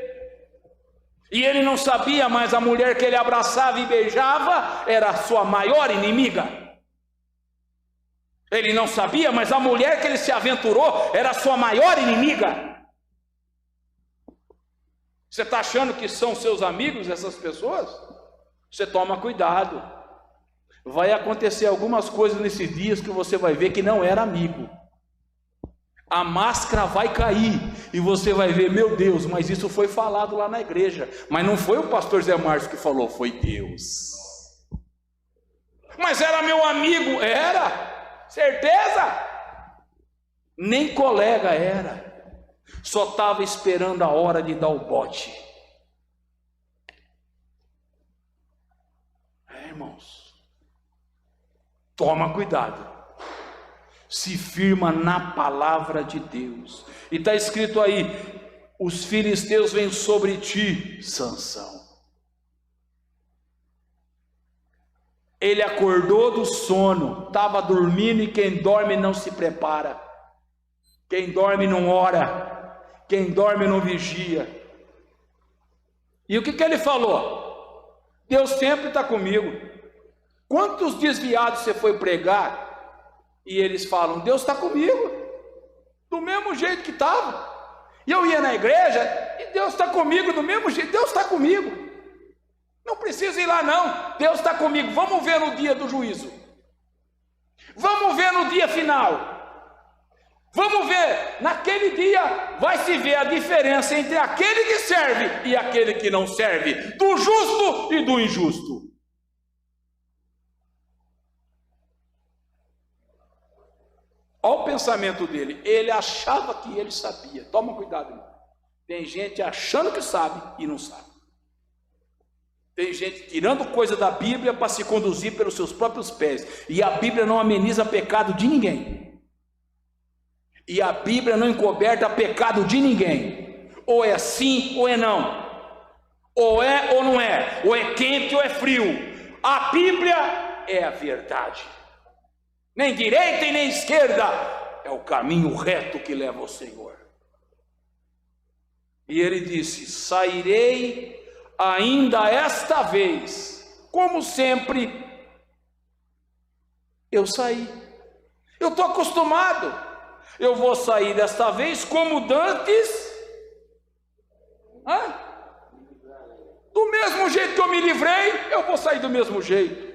e ele não sabia, mas a mulher que ele abraçava e beijava era a sua maior inimiga. Ele não sabia, mas a mulher que ele se aventurou era a sua maior inimiga. Você está achando que são seus amigos essas pessoas? Você toma cuidado. Vai acontecer algumas coisas nesses dias que você vai ver que não era amigo. A máscara vai cair e você vai ver, meu Deus, mas isso foi falado lá na igreja. Mas não foi o pastor Zé Márcio que falou, foi Deus. Mas era meu amigo, era? Certeza? Nem colega era. Só estava esperando a hora de dar o bote. Irmãos, toma cuidado, se firma na palavra de Deus. E está escrito aí: os filisteus vêm sobre ti, Sansão. Ele acordou do sono, estava dormindo, e quem dorme não se prepara, quem dorme não ora, quem dorme não vigia. E o que ele falou? Deus sempre está comigo. Quantos desviados você foi pregar e eles falam, Deus está comigo, do mesmo jeito que estava. E eu ia na igreja e Deus está comigo do mesmo jeito. Deus está comigo. Não preciso ir lá não. Deus está comigo. Vamos ver no dia do juízo. Vamos ver no dia final. Vamos ver. Naquele dia vai se ver a diferença entre aquele que serve e aquele que não serve. Do justo e do injusto. Olha o pensamento dele. Ele achava que ele sabia. Toma cuidado, irmão. Tem gente achando que sabe e não sabe. Tem gente tirando coisa da Bíblia para se conduzir pelos seus próprios pés. E a Bíblia não ameniza pecado de ninguém. E a Bíblia não encoberta pecado de ninguém. Ou é sim ou é não. Ou é ou não é. Ou é quente ou é frio. A Bíblia é a verdade. Nem direita e nem esquerda. É o caminho reto que leva ao Senhor. E ele disse: sairei ainda esta vez, como sempre eu saí. Eu estou acostumado. Eu vou sair desta vez como dantes. Do mesmo jeito que eu me livrei, eu vou sair do mesmo jeito.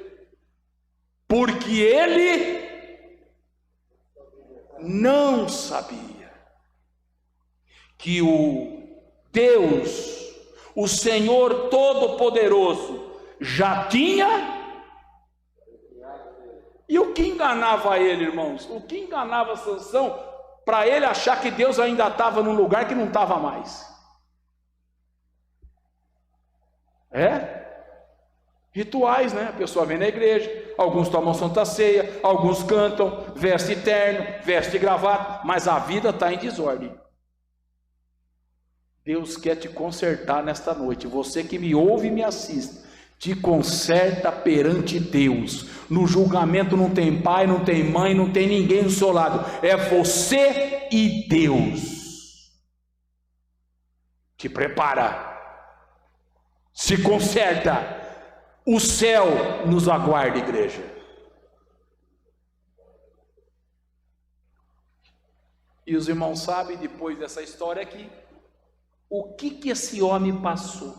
Porque ele não sabia que o Deus, o Senhor Todo-Poderoso, já tinha. E o que enganava ele, irmãos? O que enganava Sansão para ele achar que Deus ainda estava num lugar que não estava mais? Rituais, né? A pessoa vem na igreja, alguns tomam Santa Ceia, alguns cantam, veste terno, veste gravata, mas a vida está em desordem. Deus quer te consertar nesta noite. Você que me ouve e me assiste, te conserta perante Deus. No julgamento não tem pai, não tem mãe, não tem ninguém do seu lado. É você e Deus. Te prepara. Se conserta. O céu nos aguarda, igreja. E os irmãos sabem, depois dessa história aqui, o que esse homem passou?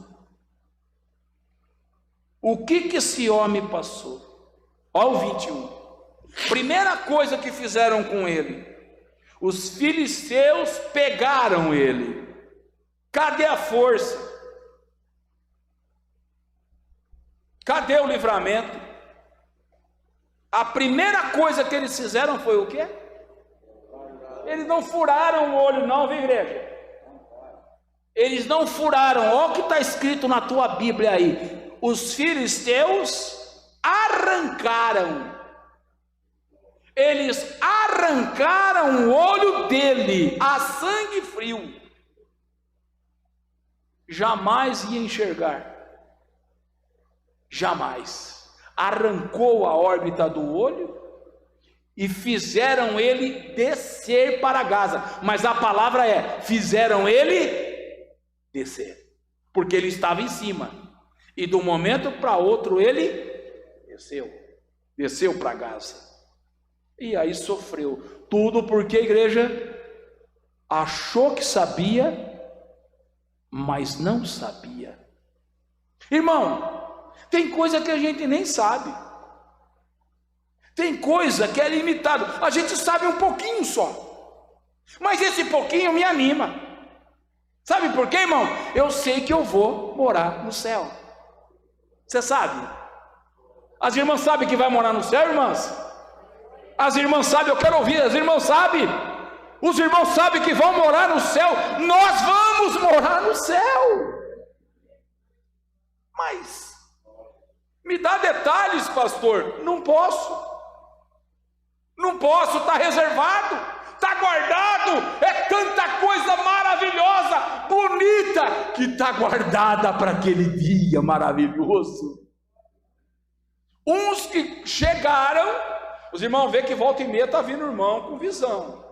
O que esse homem passou? Olha o 21. Primeira coisa que fizeram com ele: os filisteus pegaram ele. Cadê a força? Cadê o livramento? A primeira coisa que eles fizeram foi o quê? Eles não furaram o olho não, viu, igreja? Eles não furaram. Olha o que está escrito na tua Bíblia aí. Os filisteus arrancaram. Eles arrancaram o olho dele a sangue frio. Jamais ia enxergar. Jamais. Arrancou a órbita do olho e fizeram ele descer para Gaza. Mas a palavra é: fizeram ele descer, porque ele estava em cima. E de um momento para outro ele desceu para Gaza. E aí sofreu. Tudo porque a igreja achou que sabia, mas não sabia. Irmão, tem coisa que a gente nem sabe. Tem coisa que é limitado. A gente sabe um pouquinho só. Mas esse pouquinho me anima. Sabe por quê, irmão? Eu sei que eu vou morar no céu. Você sabe? As irmãs sabem que vai morar no céu, irmãs? As irmãs sabem, eu quero ouvir. As irmãs sabem. Os irmãos sabem que vão morar no céu. Nós vamos morar no céu. Mas me dá detalhes, pastor. Não posso. Não posso, está reservado, está guardado. É tanta coisa maravilhosa, bonita, que está guardada para aquele dia maravilhoso. Uns que chegaram, os irmãos vê que volta e meia está vindo o irmão com visão.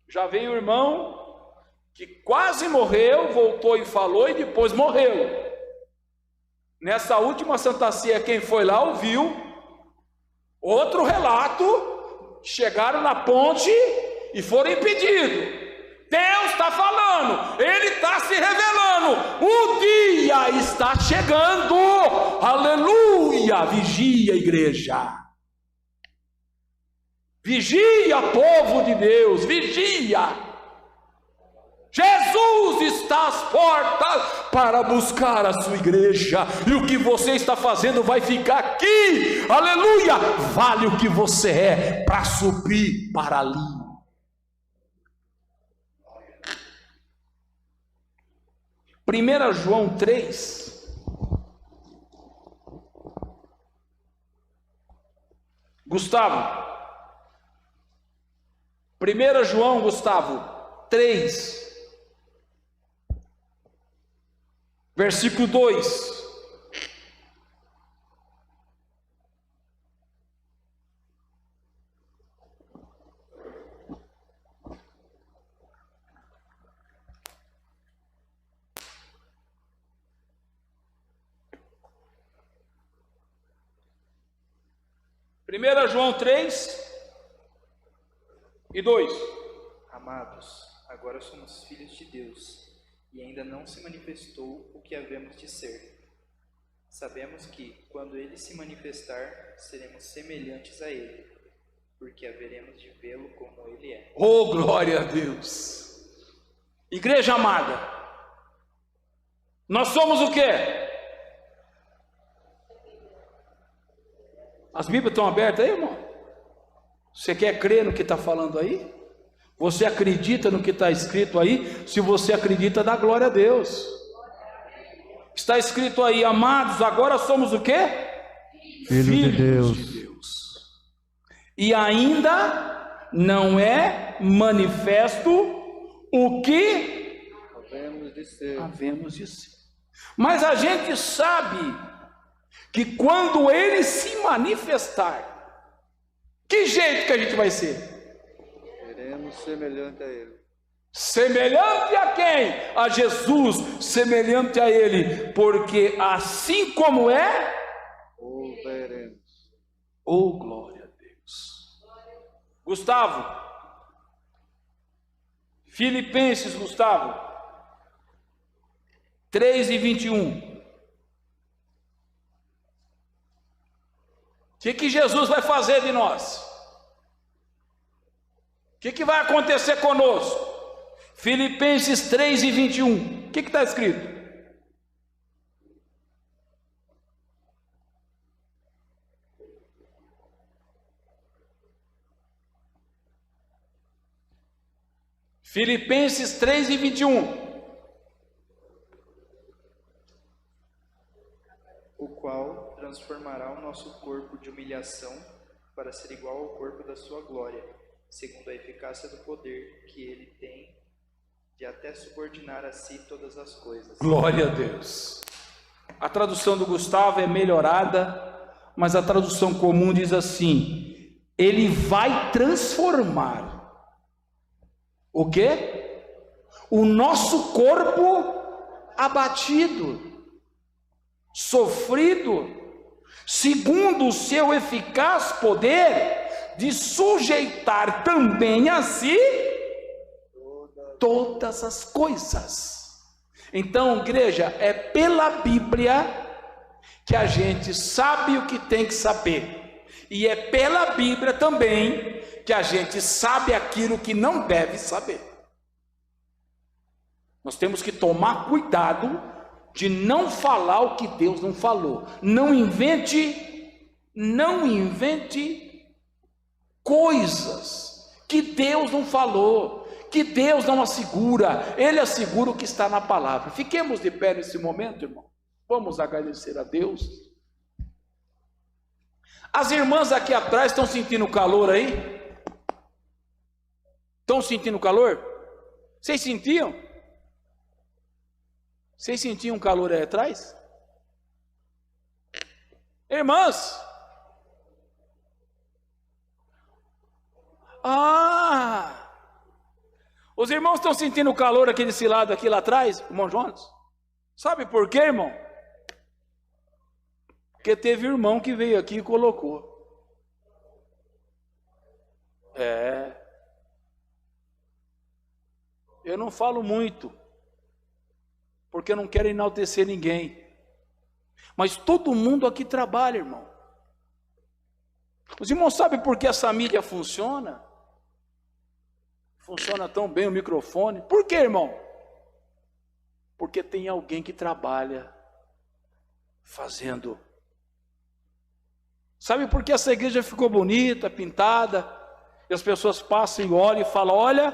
Já veio o irmão que quase morreu, voltou e falou e depois morreu. Nessa última Santa Ceia, quem foi lá ouviu outro relato. Chegaram na ponte e foram impedidos. Deus está falando, Ele está se revelando, o dia está chegando, aleluia, vigia igreja, vigia povo de Deus, vigia, Jesus está às portas para buscar a sua igreja, e o que você está fazendo vai ficar aqui, aleluia, vale o que você é para subir para ali. Primeira João 3, Gustavo, 1 João, Gustavo, 3, versículo 2. Primeira João 3 e 2. Amados, agora somos filhos de Deus, e ainda não se manifestou o que havemos de ser. Sabemos que, quando Ele se manifestar, seremos semelhantes a Ele, porque haveremos de vê-lo como Ele é. Oh, glória a Deus! Igreja amada, nós somos o quê? As Bíblias estão abertas aí, irmão? Você quer crer no que está falando aí? Você acredita no que está escrito aí? Se você acredita, dá glória a Deus. Está escrito aí, amados, agora somos o quê? Filhos de Deus. E ainda não é manifesto o que havemos de ser. Mas a gente sabe que quando Ele se manifestar, que jeito que a gente vai ser? Seremos semelhante a Ele. Semelhante a quem? A Jesus, semelhante a Ele, porque assim como é, O veremos. oh glória a Deus. Gustavo, Filipenses, Gustavo, 3:21. O que Jesus vai fazer de nós? O que vai acontecer conosco? Filipenses 3:21. O que está escrito? Filipenses 3:21. O qual transformará o nosso corpo de humilhação para ser igual ao corpo da sua glória, segundo a eficácia do poder que Ele tem de até subordinar a si todas as coisas. Glória a Deus. A tradução do Gustavo é melhorada, mas a tradução comum diz assim: Ele vai transformar o quê? O nosso corpo abatido, sofrido, segundo o seu eficaz poder de sujeitar também a si todas as coisas. Então, igreja, é pela Bíblia que a gente sabe o que tem que saber, e é pela Bíblia também que a gente sabe aquilo que não deve saber. Nós temos que tomar cuidado de não falar o que Deus não falou. Não invente coisas que Deus não falou, que Deus não assegura. Ele assegura o que está na palavra. Fiquemos de pé nesse momento, irmão. Vamos agradecer a Deus. As irmãs aqui atrás estão sentindo calor aí? Estão sentindo calor? Vocês sentiam? Vocês sentiam calor aí atrás? Irmãs? Os irmãos estão sentindo calor aqui desse lado, aqui lá atrás, irmão Jonas? Sabe por quê, irmão? Porque teve irmão que veio aqui e colocou. eu não falo muito, porque eu não quero enaltecer ninguém. Mas todo mundo aqui trabalha, irmão. Os irmãos sabem por que essa mídia funciona? Funciona tão bem o microfone. Por quê, irmão? Porque tem alguém que trabalha fazendo. Sabe por que essa igreja ficou bonita, pintada? E as pessoas passam e olham e falam, olha,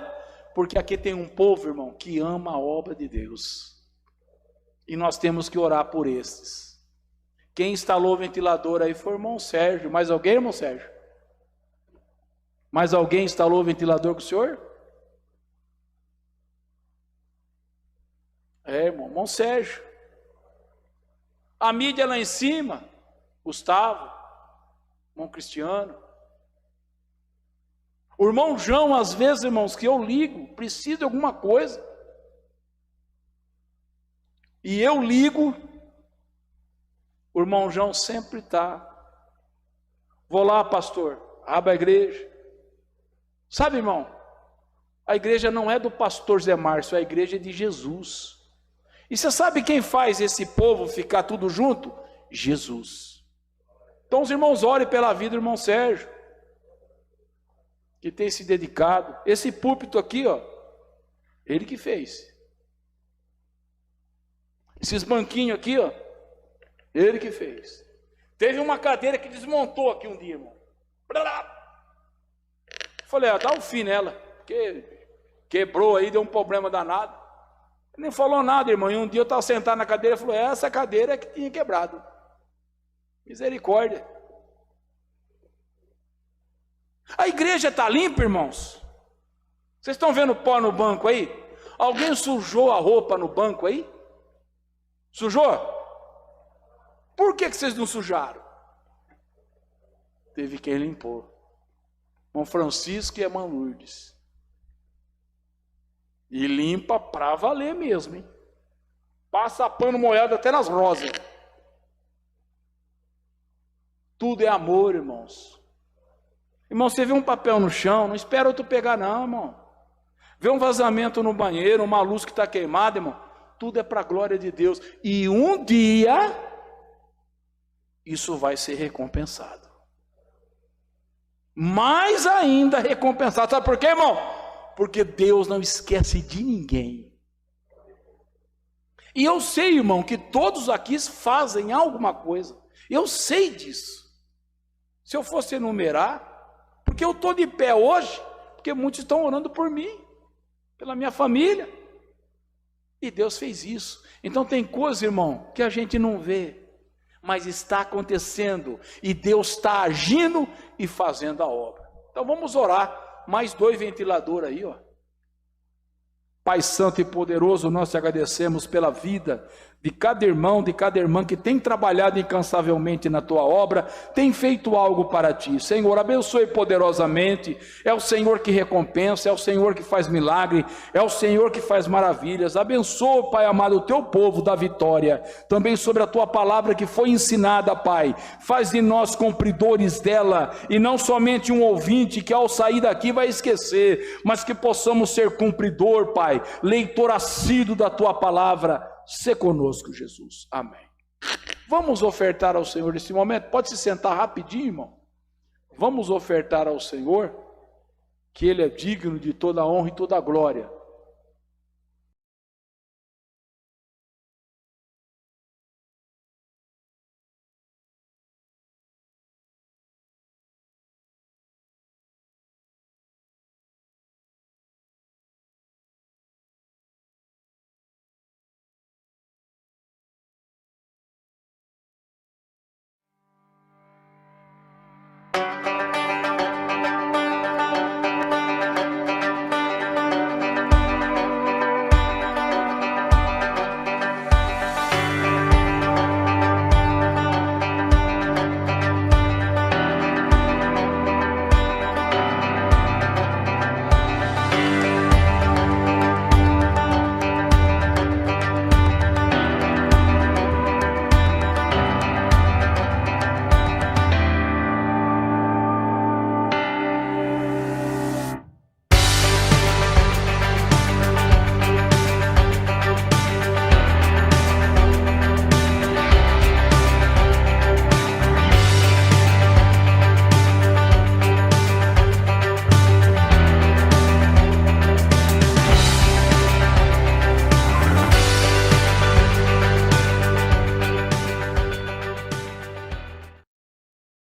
porque aqui tem um povo, irmão, que ama a obra de Deus. E nós temos que orar por esses. Quem instalou o ventilador aí foi o irmão Sérgio. Mais alguém, irmão Sérgio? Mais alguém instalou o ventilador com o senhor? Irmão Sérgio. A mídia lá em cima, Gustavo, irmão Cristiano. O irmão João, às vezes, irmãos, que eu ligo, precisa de alguma coisa. E eu ligo, o irmão João sempre está. Vou lá, pastor, abra a igreja. Sabe, irmão, a igreja não é do pastor Zé Márcio, a igreja é de Jesus. E você sabe quem faz esse povo ficar tudo junto? Jesus. Então os irmãos orem pela vida do irmão Sérgio, que tem se dedicado. Esse púlpito aqui, ó, ele que fez. Esses banquinhos aqui, ó, ele que fez. Teve uma cadeira que desmontou aqui um dia, irmão. Falei, dá um fim nela, porque quebrou aí, deu um problema danado. Ele nem falou nada, irmão. E um dia eu estava sentado na cadeira e falou, essa cadeira é que tinha quebrado. Misericórdia. A igreja está limpa, irmãos? Vocês estão vendo pó no banco aí? Alguém sujou a roupa no banco aí? Sujou? Por que vocês não sujaram? Teve quem limpou. Irmão Francisco e irmã Lourdes. E limpa para valer mesmo, hein? Passa pano molhado até nas rosas. Tudo é amor, irmãos. Irmão, você vê um papel no chão, não espera outro pegar não, irmão. Vê um vazamento no banheiro, uma luz que está queimada, irmão. Tudo é para a glória de Deus. E um dia, isso vai ser recompensado. Mais ainda recompensado. Sabe por quê, irmão? Porque Deus não esquece de ninguém. E eu sei, irmão, que todos aqui fazem alguma coisa. Eu sei disso. Se eu fosse enumerar, porque eu estou de pé hoje, porque muitos estão orando por mim, pela minha família. E Deus fez isso. Então tem coisa, irmão, que a gente não vê, mas está acontecendo. E Deus está agindo e fazendo a obra. Então vamos orar. Mais 2 ventiladores aí, ó. Pai Santo e Poderoso, nós te agradecemos pela vida de cada irmão, de cada irmã que tem trabalhado incansavelmente na tua obra, tem feito algo para ti. Senhor, abençoe poderosamente. É o Senhor que recompensa, é o Senhor que faz milagre, é o Senhor que faz maravilhas. Abençoa, Pai amado, o teu povo da vitória, também sobre a tua palavra que foi ensinada, Pai. Faz de nós cumpridores dela, e não somente um ouvinte que ao sair daqui vai esquecer, mas que possamos ser cumpridor, Pai, leitor assíduo da tua palavra. Sê conosco, Jesus. Amém. Vamos ofertar ao Senhor nesse momento. Pode se sentar rapidinho, irmão. Vamos ofertar ao Senhor, que Ele é digno de toda a honra e toda a glória.